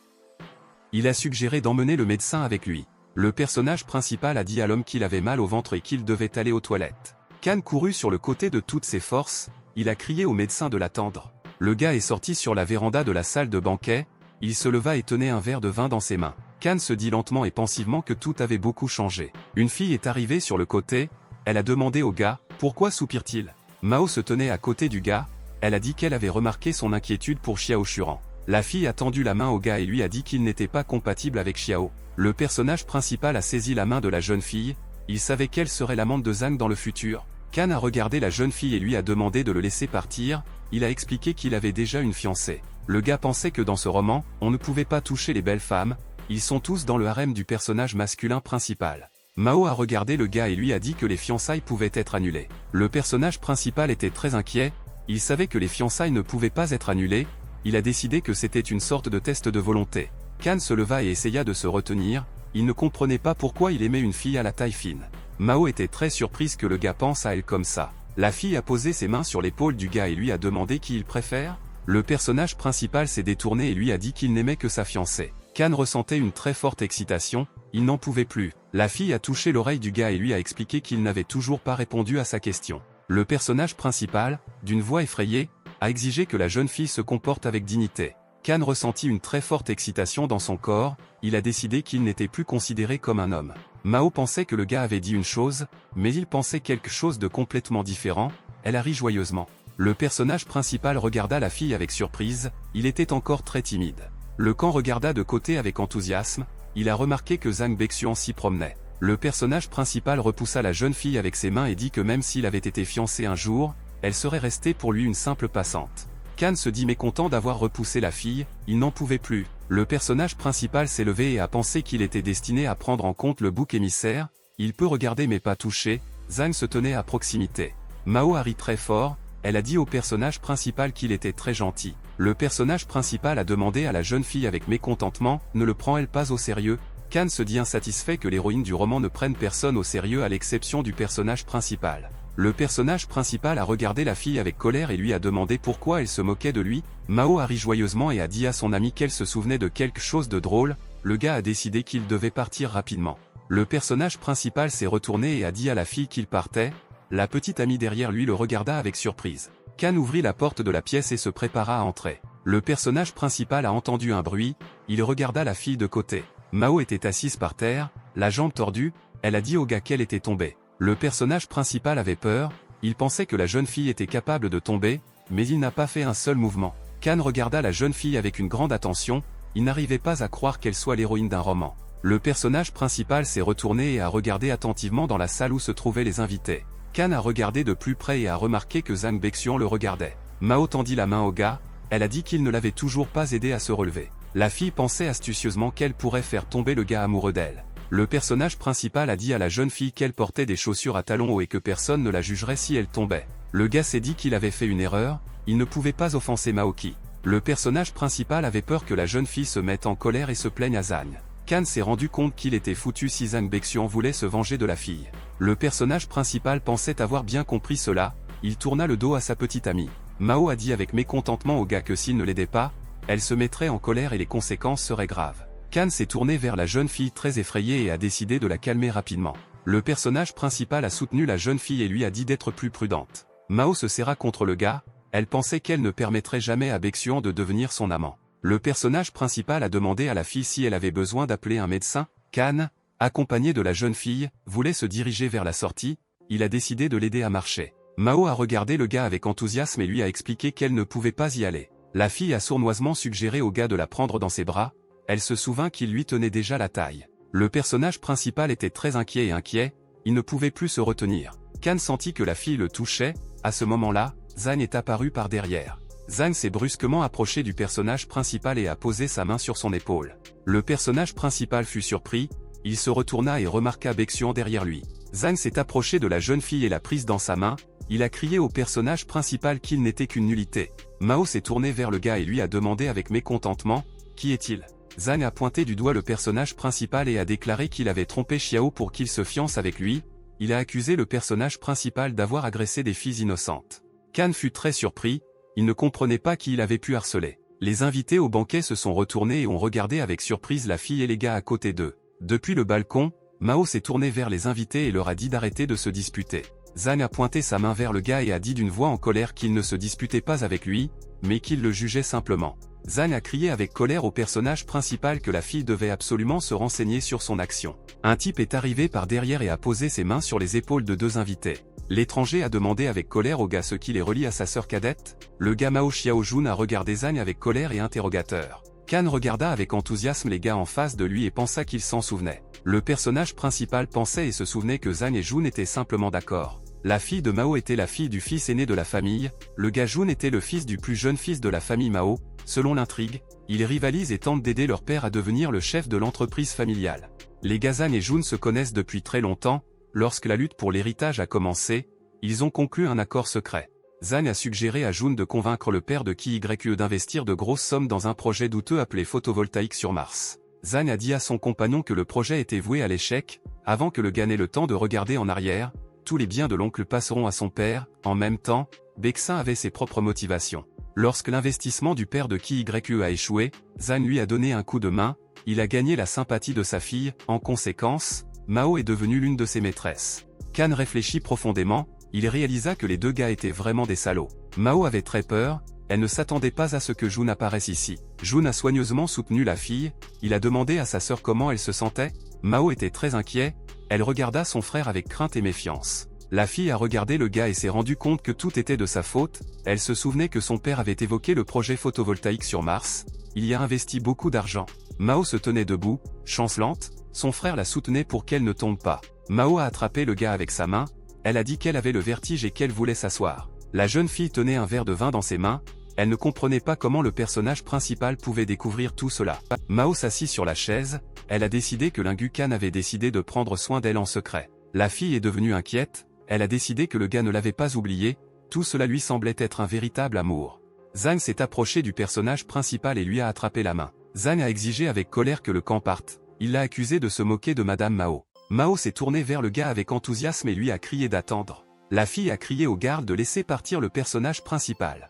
Speaker 1: Il a suggéré d'emmener le médecin avec lui. Le personnage principal a dit à l'homme qu'il avait mal au ventre et qu'il devait aller aux toilettes. Kan courut sur le côté de toutes ses forces, il a crié au médecin de l'attendre. Le gars est sorti sur la véranda de la salle de banquet, il se leva et tenait un verre de vin dans ses mains. Kan se dit lentement et pensivement que tout avait beaucoup changé. Une fille est arrivée sur le côté, elle a demandé au gars « Pourquoi soupire-t-il » Mao se tenait à côté du gars, elle a dit qu'elle avait remarqué son inquiétude pour Xiao Shuran. La fille a tendu la main au gars et lui a dit qu'il n'était pas compatible avec Xiao. Le personnage principal a saisi la main de la jeune fille, il savait qu'elle serait l'amante de Zhang dans le futur. Kan a regardé la jeune fille et lui a demandé de le laisser partir, il a expliqué qu'il avait déjà une fiancée. Le gars pensait que dans ce roman, on ne pouvait pas toucher les belles femmes, ils sont tous dans le harem du personnage masculin principal. Mao a regardé le gars et lui a dit que les fiançailles pouvaient être annulées. Le personnage principal était très inquiet, il savait que les fiançailles ne pouvaient pas être annulées, il a décidé que c'était une sorte de test de volonté. Kan se leva et essaya de se retenir, il ne comprenait pas pourquoi il aimait une fille à la taille fine. Mao était très surprise que le gars pense à elle comme ça. La fille a posé ses mains sur l'épaule du gars et lui a demandé qui il préfère. Le personnage principal s'est détourné et lui a dit qu'il n'aimait que sa fiancée. Kan ressentait une très forte excitation, il n'en pouvait plus. La fille a touché l'oreille du gars et lui a expliqué qu'il n'avait toujours pas répondu à sa question. Le personnage principal, d'une voix effrayée, a exigé que la jeune fille se comporte avec dignité. Kan ressentit une très forte excitation dans son corps, il a décidé qu'il n'était plus considéré comme un homme. Mao pensait que le gars avait dit une chose, mais il pensait quelque chose de complètement différent, elle a ri joyeusement. Le personnage principal regarda la fille avec surprise, il était encore très timide. Le camp regarda de côté avec enthousiasme, il a remarqué que Zhang Bexuan s'y promenait. Le personnage principal repoussa la jeune fille avec ses mains et dit que même s'il avait été fiancé un jour, elle serait restée pour lui une simple passante. Kan se dit mécontent d'avoir repoussé la fille, il n'en pouvait plus. Le personnage principal s'est levé et a pensé qu'il était destiné à prendre en compte le bouc émissaire, il peut regarder mais pas toucher, Zhang se tenait à proximité. Mao a ri très fort, elle a dit au personnage principal qu'il était très gentil. Le personnage principal a demandé à la jeune fille avec mécontentement, ne le prend-elle pas au sérieux? Kan se dit insatisfait que l'héroïne du roman ne prenne personne au sérieux à l'exception du personnage principal. Le personnage principal a regardé la fille avec colère et lui a demandé pourquoi elle se moquait de lui. Mao a ri joyeusement et a dit à son ami qu'elle se souvenait de quelque chose de drôle, le gars a décidé qu'il devait partir rapidement. Le personnage principal s'est retourné et a dit à la fille qu'il partait, la petite amie derrière lui le regarda avec surprise. Kan ouvrit la porte de la pièce et se prépara à entrer. Le personnage principal a entendu un bruit, il regarda la fille de côté. Mao était assise par terre, la jambe tordue, elle a dit au gars qu'elle était tombée. Le personnage principal avait peur, il pensait que la jeune fille était capable de tomber, mais il n'a pas fait un seul mouvement. Kan regarda la jeune fille avec une grande attention, il n'arrivait pas à croire qu'elle soit l'héroïne d'un roman. Le personnage principal s'est retourné et a regardé attentivement dans la salle où se trouvaient les invités. Kan a regardé de plus près et a remarqué que Zhang Bexuan le regardait. Mao tendit la main au gars, elle a dit qu'il ne l'avait toujours pas aidé à se relever. La fille pensait astucieusement qu'elle pourrait faire tomber le gars amoureux d'elle. Le personnage principal a dit à la jeune fille qu'elle portait des chaussures à talons hauts et que personne ne la jugerait si elle tombait. Le gars s'est dit qu'il avait fait une erreur, il ne pouvait pas offenser Maoki. Le personnage principal avait peur que la jeune fille se mette en colère et se plaigne à Zhang. Kan s'est rendu compte qu'il était foutu si Zhang Baexian voulait se venger de la fille. Le personnage principal pensait avoir bien compris cela, il tourna le dos à sa petite amie. Mao a dit avec mécontentement au gars que s'il ne l'aidait pas, elle se mettrait en colère et les conséquences seraient graves. Kan s'est tourné vers la jeune fille très effrayée et a décidé de la calmer rapidement. Le personnage principal a soutenu la jeune fille et lui a dit d'être plus prudente. Mao se serra contre le gars, elle pensait qu'elle ne permettrait jamais à Baexian de devenir son amant. Le personnage principal a demandé à la fille si elle avait besoin d'appeler un médecin. Kan, accompagné de la jeune fille, voulait se diriger vers la sortie, il a décidé de l'aider à marcher. Mao a regardé le gars avec enthousiasme et lui a expliqué qu'elle ne pouvait pas y aller. La fille a sournoisement suggéré au gars de la prendre dans ses bras, elle se souvint qu'il lui tenait déjà la taille. Le personnage principal était très inquiet, il ne pouvait plus se retenir. Kan sentit que la fille le touchait, à ce moment-là, Zhang est apparu par derrière. Zhang s'est brusquement approché du personnage principal et a posé sa main sur son épaule. Le personnage principal fut surpris, il se retourna et remarqua Baexian derrière lui. Zhang s'est approché de la jeune fille et l'a prise dans sa main, il a crié au personnage principal qu'il n'était qu'une nullité. Mao s'est tourné vers le gars et lui a demandé avec mécontentement, « Qui est-il » Zhang a pointé du doigt le personnage principal et a déclaré qu'il avait trompé Xiao pour qu'il se fiance avec lui, il a accusé le personnage principal d'avoir agressé des filles innocentes. Kan fut très surpris, il ne comprenait pas qui il avait pu harceler. Les invités au banquet se sont retournés et ont regardé avec surprise la fille et les gars à côté d'eux. Depuis le balcon, Mao s'est tourné vers les invités et leur a dit d'arrêter de se disputer. Zhang a pointé sa main vers le gars et a dit d'une voix en colère qu'il ne se disputait pas avec lui, mais qu'il le jugeait simplement. Zhang a crié avec colère au personnage principal que la fille devait absolument se renseigner sur son action. Un type est arrivé par derrière et a posé ses mains sur les épaules de deux invités. L'étranger a demandé avec colère au gars ce qui les relie à sa sœur cadette. Le gars Mao Xiaojun a regardé Zhang avec colère et interrogateur. Kan regarda avec enthousiasme les gars en face de lui et pensa qu'il s'en souvenait. Le personnage principal pensait et se souvenait que Zhang et Jun étaient simplement d'accord. La fille de Mao était la fille du fils aîné de la famille, le gars Jun était le fils du plus jeune fils de la famille Mao. Selon l'intrigue, ils rivalisent et tentent d'aider leur père à devenir le chef de l'entreprise familiale. Les gars Zhang et Jun se connaissent depuis très longtemps. Lorsque la lutte pour l'héritage a commencé, ils ont conclu un accord secret. Zhang a suggéré à Jun de convaincre le père de QYE d'investir de grosses sommes dans un projet douteux appelé photovoltaïque sur Mars. Zhang a dit à son compagnon que le projet était voué à l'échec, avant que le gars n'ait le temps de regarder en arrière, tous les biens de l'oncle passeront à son père. En même temps, Baexian avait ses propres motivations. Lorsque l'investissement du père de QYE a échoué, Zhang lui a donné un coup de main, il a gagné la sympathie de sa fille, en conséquence, Mao est devenue l'une de ses maîtresses. Kan réfléchit profondément, il réalisa que les deux gars étaient vraiment des salauds. Mao avait très peur, elle ne s'attendait pas à ce que Jun apparaisse ici. Jun a soigneusement soutenu la fille, il a demandé à sa sœur comment elle se sentait. Mao était très inquiet, elle regarda son frère avec crainte et méfiance. La fille a regardé le gars et s'est rendu compte que tout était de sa faute, elle se souvenait que son père avait évoqué le projet photovoltaïque sur Mars, il y a investi beaucoup d'argent. Mao se tenait debout, chancelante, son frère la soutenait pour qu'elle ne tombe pas. Mao a attrapé le gars avec sa main, elle a dit qu'elle avait le vertige et qu'elle voulait s'asseoir. La jeune fille tenait un verre de vin dans ses mains, elle ne comprenait pas comment le personnage principal pouvait découvrir tout cela. Mao s'assit sur la chaise, elle a décidé que Lingu Kan avait décidé de prendre soin d'elle en secret. La fille est devenue inquiète, elle a décidé que le gars ne l'avait pas oublié, tout cela lui semblait être un véritable amour. Zhang s'est approché du personnage principal et lui a attrapé la main. Zhang a exigé avec colère que le camp parte. Il l'a accusé de se moquer de Madame Mao. Mao s'est tourné vers le gars avec enthousiasme et lui a crié d'attendre. La fille a crié au garde de laisser partir le personnage principal.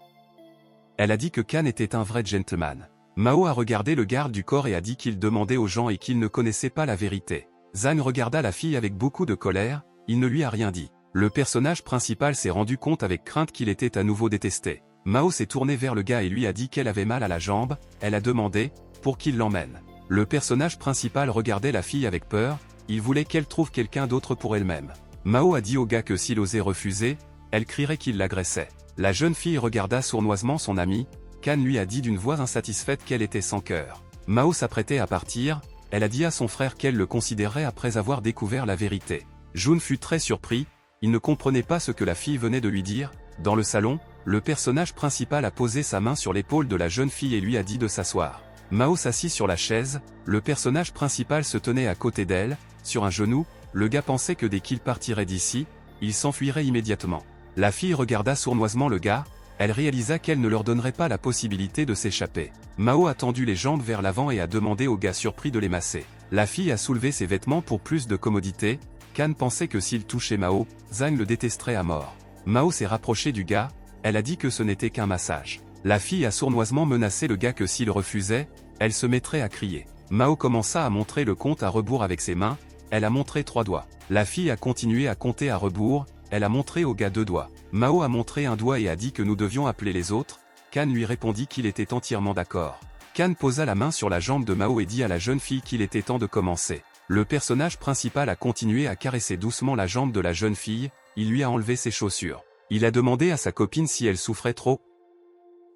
Speaker 1: Elle a dit que Kan était un vrai gentleman. Mao a regardé le garde du corps et a dit qu'il demandait aux gens et qu'il ne connaissait pas la vérité. Zhang regarda la fille avec beaucoup de colère, il ne lui a rien dit. Le personnage principal s'est rendu compte avec crainte qu'il était à nouveau détesté. Mao s'est tourné vers le gars et lui a dit qu'elle avait mal à la jambe, elle a demandé, pour qu'il l'emmène. Le personnage principal regardait la fille avec peur, il voulait qu'elle trouve quelqu'un d'autre pour elle-même. Mao a dit au gars que s'il osait refuser, elle crierait qu'il l'agressait. La jeune fille regarda sournoisement son ami, Kan lui a dit d'une voix insatisfaite qu'elle était sans cœur. Mao s'apprêtait à partir, elle a dit à son frère qu'elle le considérait après avoir découvert la vérité. Jun fut très surpris, il ne comprenait pas ce que la fille venait de lui dire. Dans le salon, le personnage principal a posé sa main sur l'épaule de la jeune fille et lui a dit de s'asseoir. Mao s'assit sur la chaise, le personnage principal se tenait à côté d'elle, sur un genou, le gars pensait que dès qu'il partirait d'ici, il s'enfuirait immédiatement. La fille regarda sournoisement le gars, elle réalisa qu'elle ne leur donnerait pas la possibilité de s'échapper. Mao a tendu les jambes vers l'avant et a demandé au gars surpris de les masser. La fille a soulevé ses vêtements pour plus de commodité. Kan pensait que s'il touchait Mao, Zhang le détesterait à mort. Mao s'est rapprochée du gars, elle a dit que ce n'était qu'un massage. La fille a sournoisement menacé le gars que s'il refusait, elle se mettrait à crier. Mao commença à montrer le compte à rebours avec ses mains, elle a montré 3 doigts. La fille a continué à compter à rebours, elle a montré au gars 2 doigts. Mao a montré un doigt et a dit que nous devions appeler les autres. Kan lui répondit qu'il était entièrement d'accord. Kan posa la main sur la jambe de Mao et dit à la jeune fille qu'il était temps de commencer. Le personnage principal a continué à caresser doucement la jambe de la jeune fille, il lui a enlevé ses chaussures. Il a demandé à sa copine si elle souffrait trop.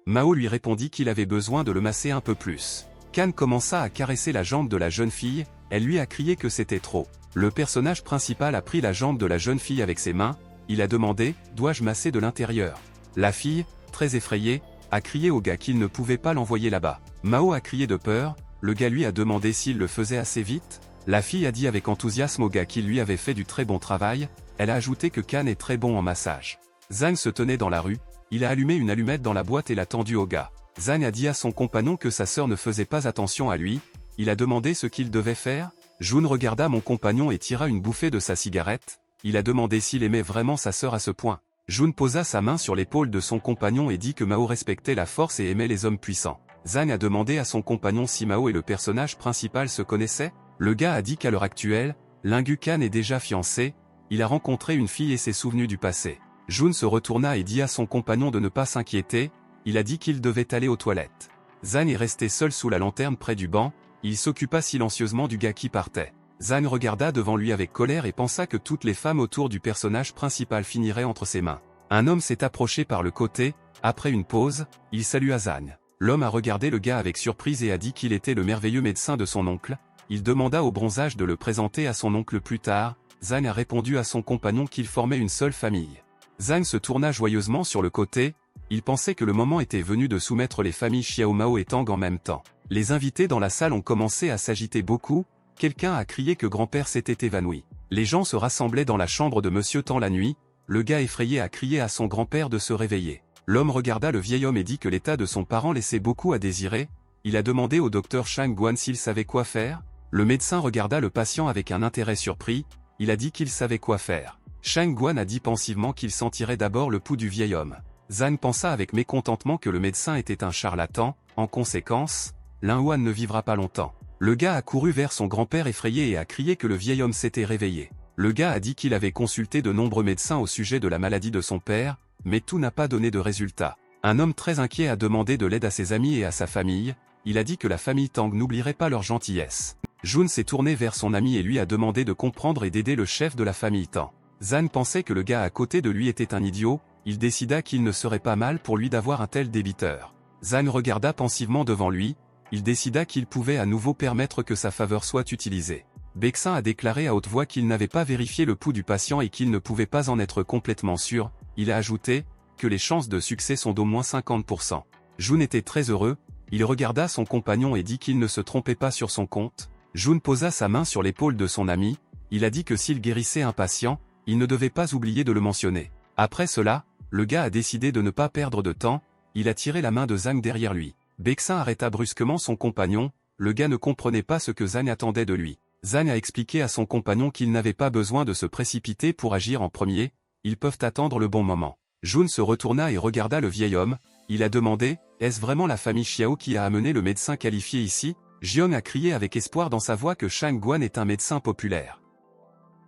Speaker 1: Mao lui répondit qu'il avait besoin de le masser un peu plus. Kan commença à caresser la jambe de la jeune fille, elle lui a crié que c'était trop. Le personnage principal a pris la jambe de la jeune fille avec ses mains, il a demandé « Dois-je masser de l'intérieur ?» La fille, très effrayée, a crié au gars qu'il ne pouvait pas l'envoyer là-bas. Mao a crié de peur, le gars lui a demandé s'il le faisait assez vite. La fille a dit avec enthousiasme au gars qu'il lui avait fait du très bon travail, elle a ajouté que Kan est très bon en massage. Zhang se tenait dans la rue, il a allumé une allumette dans la boîte et l'a tendue au gars. Zhang a dit à son compagnon que sa sœur ne faisait pas attention à lui, il a demandé ce qu'il devait faire. Jun regarda mon compagnon et tira une bouffée de sa cigarette, il a demandé s'il aimait vraiment sa sœur à ce point. Jun posa sa main sur l'épaule de son compagnon et dit que Mao respectait la force et aimait les hommes puissants. Zhang a demandé à son compagnon si Mao et le personnage principal se connaissaient. Le gars a dit qu'à l'heure actuelle, Lingu Kan est déjà fiancé, il a rencontré une fille et s'est souvenu du passé. Jun se retourna et dit à son compagnon de ne pas s'inquiéter, il a dit qu'il devait aller aux toilettes. Zhang est resté seul sous la lanterne près du banc, il s'occupa silencieusement du gars qui partait. Zhang regarda devant lui avec colère et pensa que toutes les femmes autour du personnage principal finiraient entre ses mains. Un homme s'est approché par le côté, après une pause, il salua Zhang. L'homme a regardé le gars avec surprise et a dit qu'il était le merveilleux médecin de son oncle. Il demanda au bronzage de le présenter à son oncle plus tard. Zhang a répondu à son compagnon qu'il formait une seule famille. Zhang se tourna joyeusement sur le côté, il pensait que le moment était venu de soumettre les familles Xiao Mao et Tang en même temps. Les invités dans la salle ont commencé à s'agiter beaucoup, quelqu'un a crié que grand-père s'était évanoui. Les gens se rassemblaient dans la chambre de Monsieur Tang la nuit, le gars effrayé a crié à son grand-père de se réveiller. L'homme regarda le vieil homme et dit que l'état de son parent laissait beaucoup à désirer, il a demandé au docteur Shang Guan s'il savait quoi faire. Le médecin regarda le patient avec un intérêt surpris, il a dit qu'il savait quoi faire. Shang Guan a dit pensivement qu'il sentirait d'abord le pouls du vieil homme. Zhang pensa avec mécontentement que le médecin était un charlatan, en conséquence, Lin Huan ne vivra pas longtemps. Le gars a couru vers son grand-père effrayé et a crié que le vieil homme s'était réveillé. Le gars a dit qu'il avait consulté de nombreux médecins au sujet de la maladie de son père, mais tout n'a pas donné de résultat. Un homme très inquiet a demandé de l'aide à ses amis et à sa famille, il a dit que la famille Tang n'oublierait pas leur gentillesse. Jun s'est tourné vers son ami et lui a demandé de comprendre et d'aider le chef de la famille Tang. Zhang pensait que le gars à côté de lui était un idiot, il décida qu'il ne serait pas mal pour lui d'avoir un tel débiteur. Zhang regarda pensivement devant lui, il décida qu'il pouvait à nouveau permettre que sa faveur soit utilisée. Bexin a déclaré à haute voix qu'il n'avait pas vérifié le pouls du patient et qu'il ne pouvait pas en être complètement sûr, il a ajouté que les chances de succès sont d'au moins 50%. Jun était très heureux, il regarda son compagnon et dit qu'il ne se trompait pas sur son compte. Jun posa sa main sur l'épaule de son ami, il a dit que s'il guérissait un patient, il ne devait pas oublier de le mentionner. Après cela, le gars a décidé de ne pas perdre de temps, il a tiré la main de Zhang derrière lui. Bexin arrêta brusquement son compagnon, le gars ne comprenait pas ce que Zhang attendait de lui. Zhang a expliqué à son compagnon qu'il n'avait pas besoin de se précipiter pour agir en premier, ils peuvent attendre le bon moment. Jun se retourna et regarda le vieil homme, il a demandé, est-ce vraiment la famille Xiao qui a amené le médecin qualifié ici? Jiang a crié avec espoir dans sa voix que Shang Guan est un médecin populaire.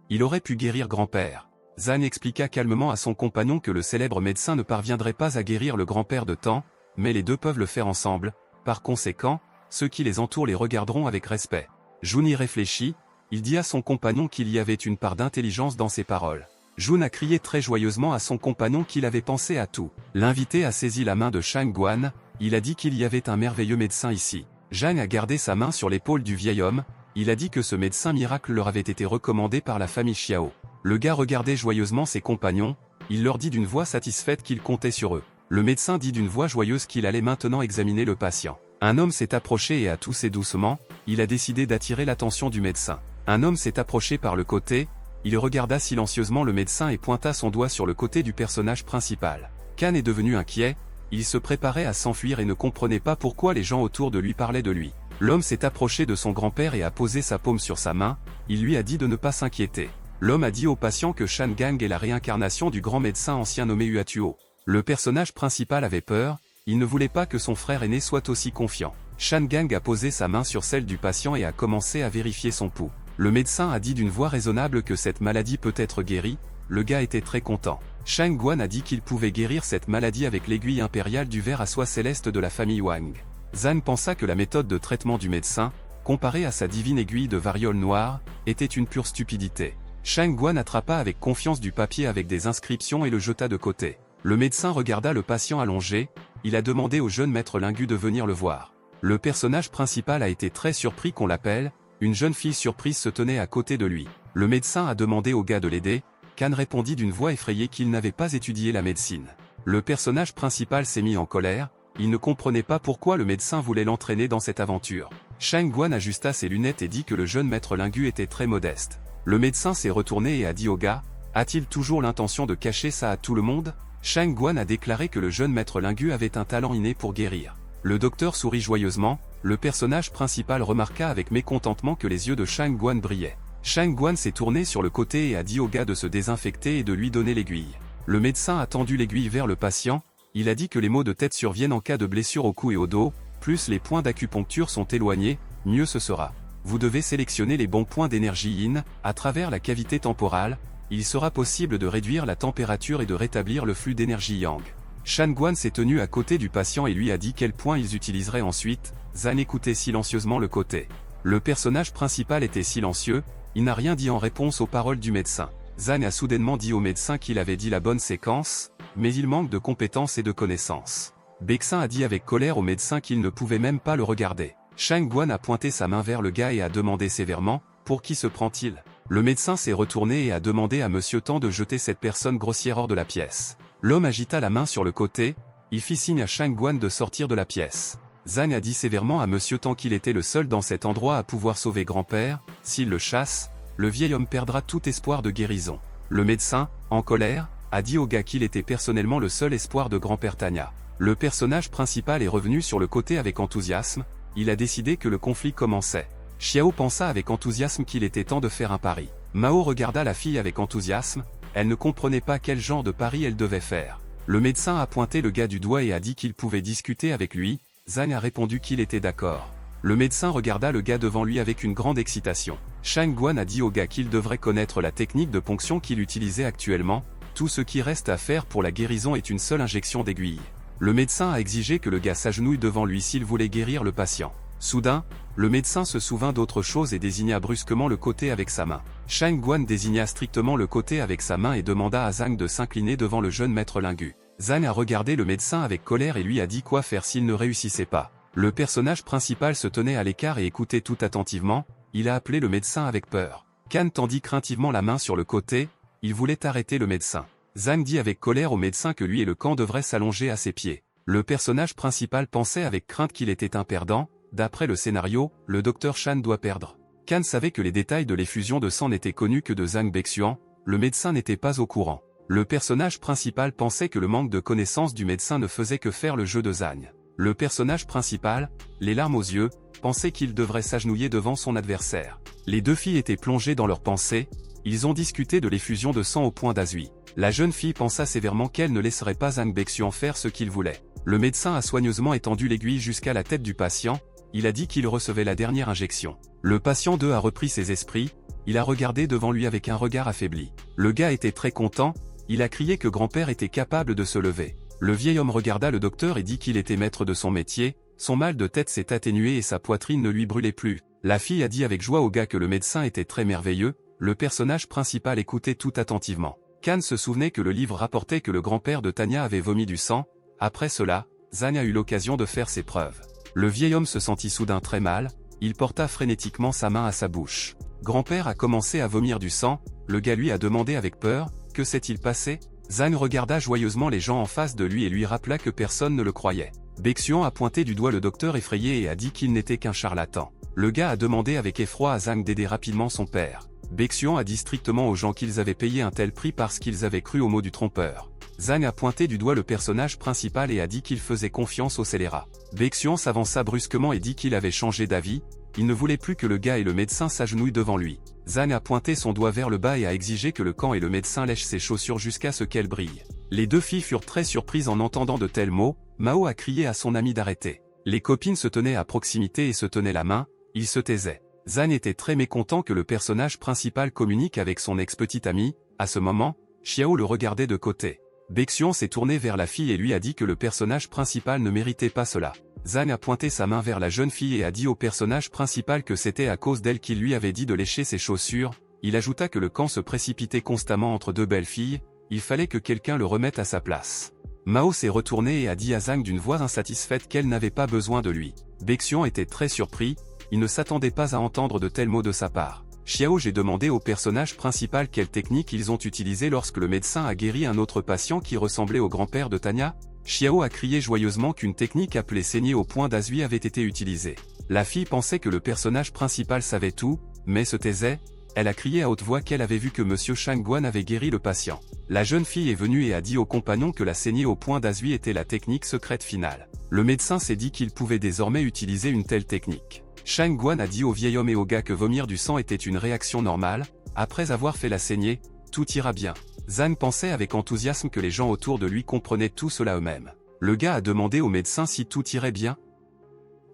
Speaker 1: Il aurait pu guérir grand-père. Zhang expliqua calmement à son compagnon que le célèbre médecin ne parviendrait pas à guérir le grand-père de Tang, mais les deux peuvent le faire ensemble, par conséquent, ceux qui les entourent les regarderont avec respect. Jun y réfléchit, il dit à son compagnon qu'il y avait une part d'intelligence dans ses paroles. Jun a crié très joyeusement à son compagnon qu'il avait pensé à tout. L'invité a saisi la main de Shang Guan, il a dit qu'il y avait un merveilleux médecin ici. Zhang a gardé sa main sur l'épaule du vieil homme, il a dit que ce médecin miracle leur avait été recommandé par la famille Xiao. Le gars regardait joyeusement ses compagnons, il leur dit d'une voix satisfaite qu'il comptait sur eux. Le médecin dit d'une voix joyeuse qu'il allait maintenant examiner le patient. Un homme s'est approché et a toussé doucement, il a décidé d'attirer l'attention du médecin. Un homme s'est approché par le côté, il regarda silencieusement le médecin et pointa son doigt sur le côté du personnage principal. Kan est devenu inquiet, il se préparait à s'enfuir et ne comprenait pas pourquoi les gens autour de lui parlaient de lui. L'homme s'est approché de son grand-père et a posé sa paume sur sa main, il lui a dit de ne pas s'inquiéter. L'homme a dit au patient que Shan Gang est la réincarnation du grand médecin ancien nommé Uatuo. Le personnage principal avait peur, il ne voulait pas que son frère aîné soit aussi confiant. Shan Gang a posé sa main sur celle du patient et a commencé à vérifier son pouls. Le médecin a dit d'une voix raisonnable que cette maladie peut être guérie, le gars était très content. Shang Guan a dit qu'il pouvait guérir cette maladie avec l'aiguille impériale du ver à soie céleste de la famille Wang. Zhang pensa que la méthode de traitement du médecin, comparée à sa divine aiguille de variole noire, était une pure stupidité. Shang Guan attrapa avec confiance du papier avec des inscriptions et le jeta de côté. Le médecin regarda le patient allongé, il a demandé au jeune maître Lingu de venir le voir. Le personnage principal a été très surpris qu'on l'appelle, une jeune fille surprise se tenait à côté de lui. Le médecin a demandé au gars de l'aider, Kan répondit d'une voix effrayée qu'il n'avait pas étudié la médecine. Le personnage principal s'est mis en colère, il ne comprenait pas pourquoi le médecin voulait l'entraîner dans cette aventure. Shang Guan ajusta ses lunettes et dit que le jeune maître Lingu était très modeste. Le médecin s'est retourné et a dit au gars, a-t-il toujours l'intention de cacher ça à tout le monde? Shang Guan a déclaré que le jeune maître Lingu avait un talent inné pour guérir. Le docteur sourit joyeusement, le personnage principal remarqua avec mécontentement que les yeux de Shang Guan brillaient. Shang Guan s'est tourné sur le côté et a dit au gars de se désinfecter et de lui donner l'aiguille. Le médecin a tendu l'aiguille vers le patient, il a dit que les maux de tête surviennent en cas de blessure au cou et au dos, plus les points d'acupuncture sont éloignés, mieux ce sera. Vous devez sélectionner les bons points d'énergie yin, à travers la cavité temporale, il sera possible de réduire la température et de rétablir le flux d'énergie yang. Shang Guan s'est tenu à côté du patient et lui a dit quels points ils utiliseraient ensuite, Zhan écoutait silencieusement le côté. Le personnage principal était silencieux, il n'a rien dit en réponse aux paroles du médecin. Zhan a soudainement dit au médecin qu'il avait dit la bonne séquence, mais il manque de compétences et de connaissances. Bexin a dit avec colère au médecin qu'il ne pouvait même pas le regarder. Shang Guan a pointé sa main vers le gars et a demandé sévèrement, pour qui se prend-il? Le médecin s'est retourné et a demandé à Monsieur Tan de jeter cette personne grossière hors de la pièce. L'homme agita la main sur le côté, il fit signe à Shang Guan de sortir de la pièce. Zhang a dit sévèrement à Monsieur Tan qu'il était le seul dans cet endroit à pouvoir sauver grand-père, s'il le chasse, le vieil homme perdra tout espoir de guérison. Le médecin, en colère, a dit au gars qu'il était personnellement le seul espoir de grand-père Tanya. Le personnage principal est revenu sur le côté avec enthousiasme, il a décidé que le conflit commençait. Xiao pensa avec enthousiasme qu'il était temps de faire un pari. Mao regarda la fille avec enthousiasme, elle ne comprenait pas quel genre de pari elle devait faire. Le médecin a pointé le gars du doigt et a dit qu'il pouvait discuter avec lui, Zhang a répondu qu'il était d'accord. Le médecin regarda le gars devant lui avec une grande excitation. Shang Guan a dit au gars qu'il devrait connaître la technique de ponction qu'il utilisait actuellement, tout ce qui reste à faire pour la guérison est une seule injection d'aiguille. Le médecin a exigé que le gars s'agenouille devant lui s'il voulait guérir le patient. Soudain, le médecin se souvint d'autre chose et désigna brusquement le côté avec sa main. Shang Guan désigna strictement le côté avec sa main et demanda à Zhang de s'incliner devant le jeune maître Lingu. Zhang a regardé le médecin avec colère et lui a dit quoi faire s'il ne réussissait pas. Le personnage principal se tenait à l'écart et écoutait tout attentivement, il a appelé le médecin avec peur. Kan tendit craintivement la main sur le côté, il voulait arrêter le médecin. Zhang dit avec colère au médecin que lui et le camp devraient s'allonger à ses pieds. Le personnage principal pensait avec crainte qu'il était un perdant, d'après le scénario, le docteur Shan doit perdre. Kan savait que les détails de l'effusion de sang n'étaient connus que de Zhang Bexuan, le médecin n'était pas au courant. Le personnage principal pensait que le manque de connaissance du médecin ne faisait que faire le jeu de Zhang. Le personnage principal, les larmes aux yeux, pensait qu'il devrait s'agenouiller devant son adversaire. Les deux filles étaient plongées dans leurs pensées, ils ont discuté de l'effusion de sang au point d'Azui. La jeune fille pensa sévèrement qu'elle ne laisserait pas Zhang Bexuan faire ce qu'il voulait. Le médecin a soigneusement étendu l'aiguille jusqu'à la tête du patient, il a dit qu'il recevait la dernière injection. Le patient 2 a repris ses esprits, il a regardé devant lui avec un regard affaibli. Le gars était très content, il a crié que grand-père était capable de se lever. Le vieil homme regarda le docteur et dit qu'il était maître de son métier, son mal de tête s'est atténué et sa poitrine ne lui brûlait plus. La fille a dit avec joie au gars que le médecin était très merveilleux, le personnage principal écoutait tout attentivement. Kan se souvenait que le livre rapportait que le grand-père de Tanya avait vomi du sang, après cela, Zhang a eu l'occasion de faire ses preuves. Le vieil homme se sentit soudain très mal, il porta frénétiquement sa main à sa bouche. Grand-père a commencé à vomir du sang, le gars lui a demandé avec peur, que s'est-il passé? Zhang regarda joyeusement les gens en face de lui et lui rappela que personne ne le croyait. Bexuan a pointé du doigt le docteur effrayé et a dit qu'il n'était qu'un charlatan. Le gars a demandé avec effroi à Zhang d'aider rapidement son père. Bexuan a dit strictement aux gens qu'ils avaient payé un tel prix parce qu'ils avaient cru aux mots du trompeur. Zhang a pointé du doigt le personnage principal et a dit qu'il faisait confiance au scélérat. Baeksuan s'avança brusquement et dit qu'il avait changé d'avis, il ne voulait plus que le gars et le médecin s'agenouillent devant lui. Zhang a pointé son doigt vers le bas et a exigé que le camp et le médecin lèchent ses chaussures jusqu'à ce qu'elles brillent. Les deux filles furent très surprises en entendant de tels mots. Mao a crié à son ami d'arrêter. Les copines se tenaient à proximité et se tenaient la main, ils se taisaient. Zhang était très mécontent que le personnage principal communique avec son ex-petite amie. À ce moment, Xiao le regardait de côté. Baeksuan s'est tourné vers la fille et lui a dit que le personnage principal ne méritait pas cela. Zhang a pointé sa main vers la jeune fille et a dit au personnage principal que c'était à cause d'elle qu'il lui avait dit de lécher ses chaussures. Il ajouta que le camp se précipitait constamment entre deux belles filles, il fallait que quelqu'un le remette à sa place. Mao s'est retournée et a dit à Zhang d'une voix insatisfaite qu'elle n'avait pas besoin de lui. Baeksuan était très surpris, il ne s'attendait pas à entendre de tels mots de sa part. Xiao, j'ai demandé au personnage principal quelle technique ils ont utilisé lorsque le médecin a guéri un autre patient qui ressemblait au grand-père de Tanya. Xiao a crié joyeusement qu'une technique appelée saigner au point d'Azui avait été utilisée. La fille pensait que le personnage principal savait tout, mais se taisait. Elle a crié à haute voix qu'elle avait vu que Monsieur Shangguan avait guéri le patient. La jeune fille est venue et a dit au compagnon que la saignée au point d'Azui était la technique secrète finale. Le médecin s'est dit qu'il pouvait désormais utiliser une telle technique. Shangguan a dit au vieil homme et au gars que vomir du sang était une réaction normale. Après avoir fait la saignée, tout ira bien. Zhang pensait avec enthousiasme que les gens autour de lui comprenaient tout cela eux-mêmes. Le gars a demandé au médecin si tout irait bien.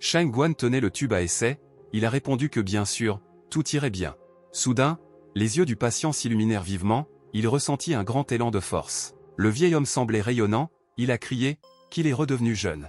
Speaker 1: Shangguan tenait le tube à essai, il a répondu que bien sûr, tout irait bien. Soudain, les yeux du patient s'illuminèrent vivement, il ressentit un grand élan de force. Le vieil homme semblait rayonnant, il a crié, qu'il est redevenu jeune.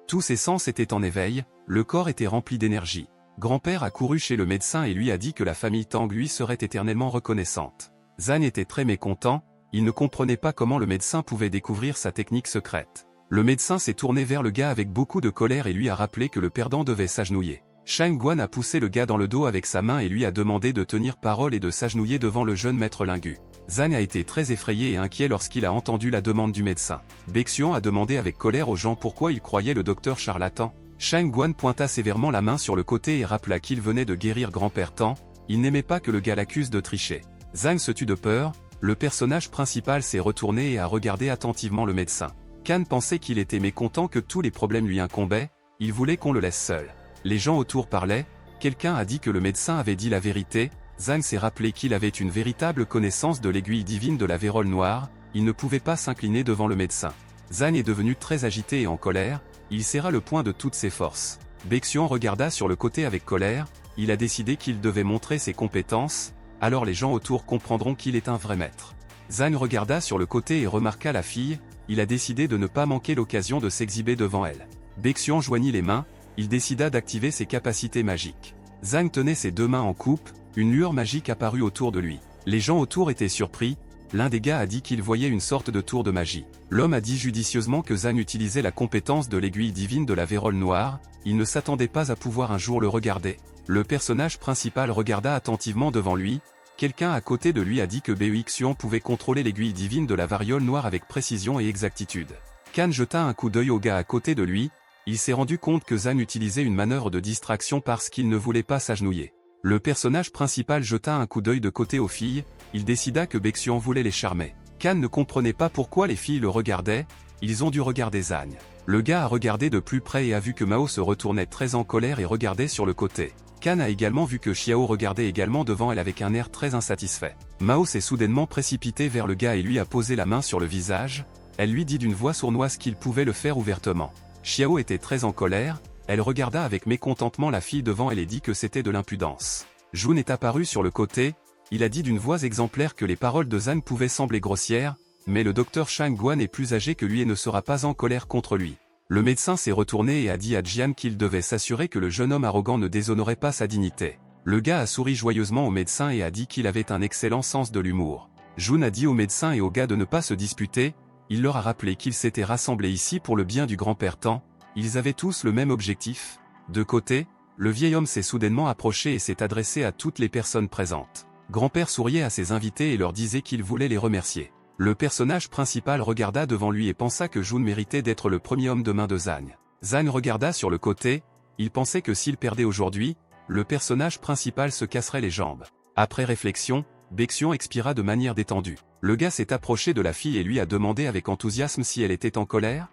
Speaker 1: Tous ses sens étaient en éveil, le corps était rempli d'énergie. Grand-père a couru chez le médecin et lui a dit que la famille Tang lui serait éternellement reconnaissante. Zhang était très mécontent, il ne comprenait pas comment le médecin pouvait découvrir sa technique secrète. Le médecin s'est tourné vers le gars avec beaucoup de colère et lui a rappelé que le perdant devait s'agenouiller. Shangguan a poussé le gars dans le dos avec sa main et lui a demandé de tenir parole et de s'agenouiller devant le jeune maître Lingu. Zhang a été très effrayé et inquiet lorsqu'il a entendu la demande du médecin. Baeksuan a demandé avec colère aux gens pourquoi ils croyaient le docteur charlatan. Shangguan pointa sévèrement la main sur le côté et rappela qu'il venait de guérir grand-père Tang, il n'aimait pas que le gars l'accuse de tricher. Zhang se tut de peur, le personnage principal s'est retourné et a regardé attentivement le médecin. Kan pensait qu'il était mécontent que tous les problèmes lui incombaient, il voulait qu'on le laisse seul. Les gens autour parlaient, quelqu'un a dit que le médecin avait dit la vérité, Zhang s'est rappelé qu'il avait une véritable connaissance de l'aiguille divine de la vérole noire, il ne pouvait pas s'incliner devant le médecin. Zhang est devenu très agité et en colère, il serra le poing de toutes ses forces. Baeksuan regarda sur le côté avec colère, il a décidé qu'il devait montrer ses compétences, alors les gens autour comprendront qu'il est un vrai maître. Zhang regarda sur le côté et remarqua la fille, il a décidé de ne pas manquer l'occasion de s'exhiber devant elle. Baeksuan joignit les mains, il décida d'activer ses capacités magiques. Zhang tenait ses deux mains en coupe, une lueur magique apparut autour de lui. Les gens autour étaient surpris, l'un des gars a dit qu'il voyait une sorte de tour de magie. L'homme a dit judicieusement que Zhang utilisait la compétence de l'aiguille divine de la vérole noire, il ne s'attendait pas à pouvoir un jour le regarder. Le personnage principal regarda attentivement devant lui, quelqu'un à côté de lui a dit que Baeksuan pouvait contrôler l'aiguille divine de la variole noire avec précision et exactitude. Kan jeta un coup d'œil au gars à côté de lui, il s'est rendu compte que Zhang utilisait une manœuvre de distraction parce qu'il ne voulait pas s'agenouiller. Le personnage principal jeta un coup d'œil de côté aux filles, il décida que Baeksuan voulait les charmer. Kan ne comprenait pas pourquoi les filles le regardaient, ils ont dû regarder Zhang. Le gars a regardé de plus près et a vu que Mao se retournait très en colère et regardait sur le côté. Kan a également vu que Xiao regardait également devant elle avec un air très insatisfait. Mao s'est soudainement précipité vers le gars et lui a posé la main sur le visage, elle lui dit d'une voix sournoise qu'il pouvait le faire ouvertement. Xiao était très en colère, elle regarda avec mécontentement la fille devant elle et dit que c'était de l'impudence. Jun est apparu sur le côté, il a dit d'une voix exemplaire que les paroles de Zhang pouvaient sembler grossières, mais le docteur Shangguan est plus âgé que lui et ne sera pas en colère contre lui. Le médecin s'est retourné et a dit à Jian qu'il devait s'assurer que le jeune homme arrogant ne déshonorait pas sa dignité. Le gars a souri joyeusement au médecin et a dit qu'il avait un excellent sens de l'humour. Jun a dit au médecin et au gars de ne pas se disputer, il leur a rappelé qu'ils s'étaient rassemblés ici pour le bien du grand-père Tang, ils avaient tous le même objectif. De côté, le vieil homme s'est soudainement approché et s'est adressé à toutes les personnes présentes. Grand-père souriait à ses invités et leur disait qu'il voulait les remercier. Le personnage principal regarda devant lui et pensa que Jun méritait d'être le premier homme de main de Zhang. Zhang regarda sur le côté, il pensait que s'il perdait aujourd'hui, le personnage principal se casserait les jambes. Après réflexion, Baeksuan expira de manière détendue. Le gars s'est approché de la fille et lui a demandé avec enthousiasme si elle était en colère.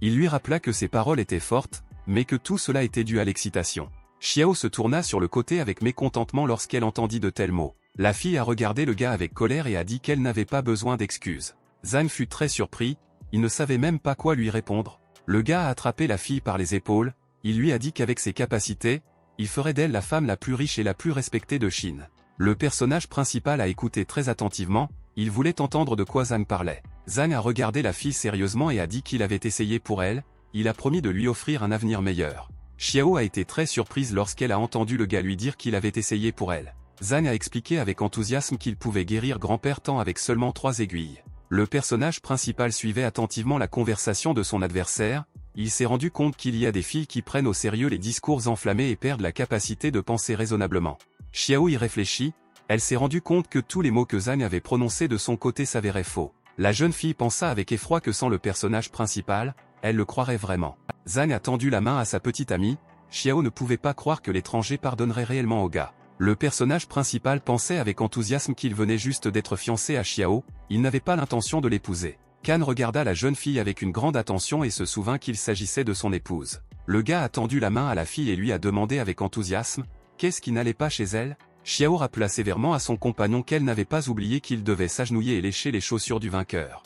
Speaker 1: Il lui rappela que ses paroles étaient fortes, mais que tout cela était dû à l'excitation. Xiao se tourna sur le côté avec mécontentement lorsqu'elle entendit de tels mots. La fille a regardé le gars avec colère et a dit qu'elle n'avait pas besoin d'excuses. Zhang fut très surpris, il ne savait même pas quoi lui répondre. Le gars a attrapé la fille par les épaules, il lui a dit qu'avec ses capacités, il ferait d'elle la femme la plus riche et la plus respectée de Chine. Le personnage principal a écouté très attentivement, il voulait entendre de quoi Zhang parlait. Zhang a regardé la fille sérieusement et a dit qu'il avait essayé pour elle, il a promis de lui offrir un avenir meilleur. Xiao a été très surprise lorsqu'elle a entendu le gars lui dire qu'il avait essayé pour elle. Zhang a expliqué avec enthousiasme qu'il pouvait guérir grand-père Tang avec seulement 3 aiguilles. Le personnage principal suivait attentivement la conversation de son adversaire, il s'est rendu compte qu'il y a des filles qui prennent au sérieux les discours enflammés et perdent la capacité de penser raisonnablement. Xiao y réfléchit, elle s'est rendu compte que tous les mots que Zhang avait prononcés de son côté s'avéraient faux. La jeune fille pensa avec effroi que sans le personnage principal, elle le croirait vraiment. Zhang a tendu la main à sa petite amie, Xiao ne pouvait pas croire que l'étranger pardonnerait réellement au gars. Le personnage principal pensait avec enthousiasme qu'il venait juste d'être fiancé à Xiao, il n'avait pas l'intention de l'épouser. Kan regarda la jeune fille avec une grande attention et se souvint qu'il s'agissait de son épouse. Le gars a tendu la main à la fille et lui a demandé avec enthousiasme, qu'est-ce qui n'allait pas chez elle? Xiao rappela sévèrement à son compagnon qu'elle n'avait pas oublié qu'il devait s'agenouiller et lécher les chaussures du vainqueur.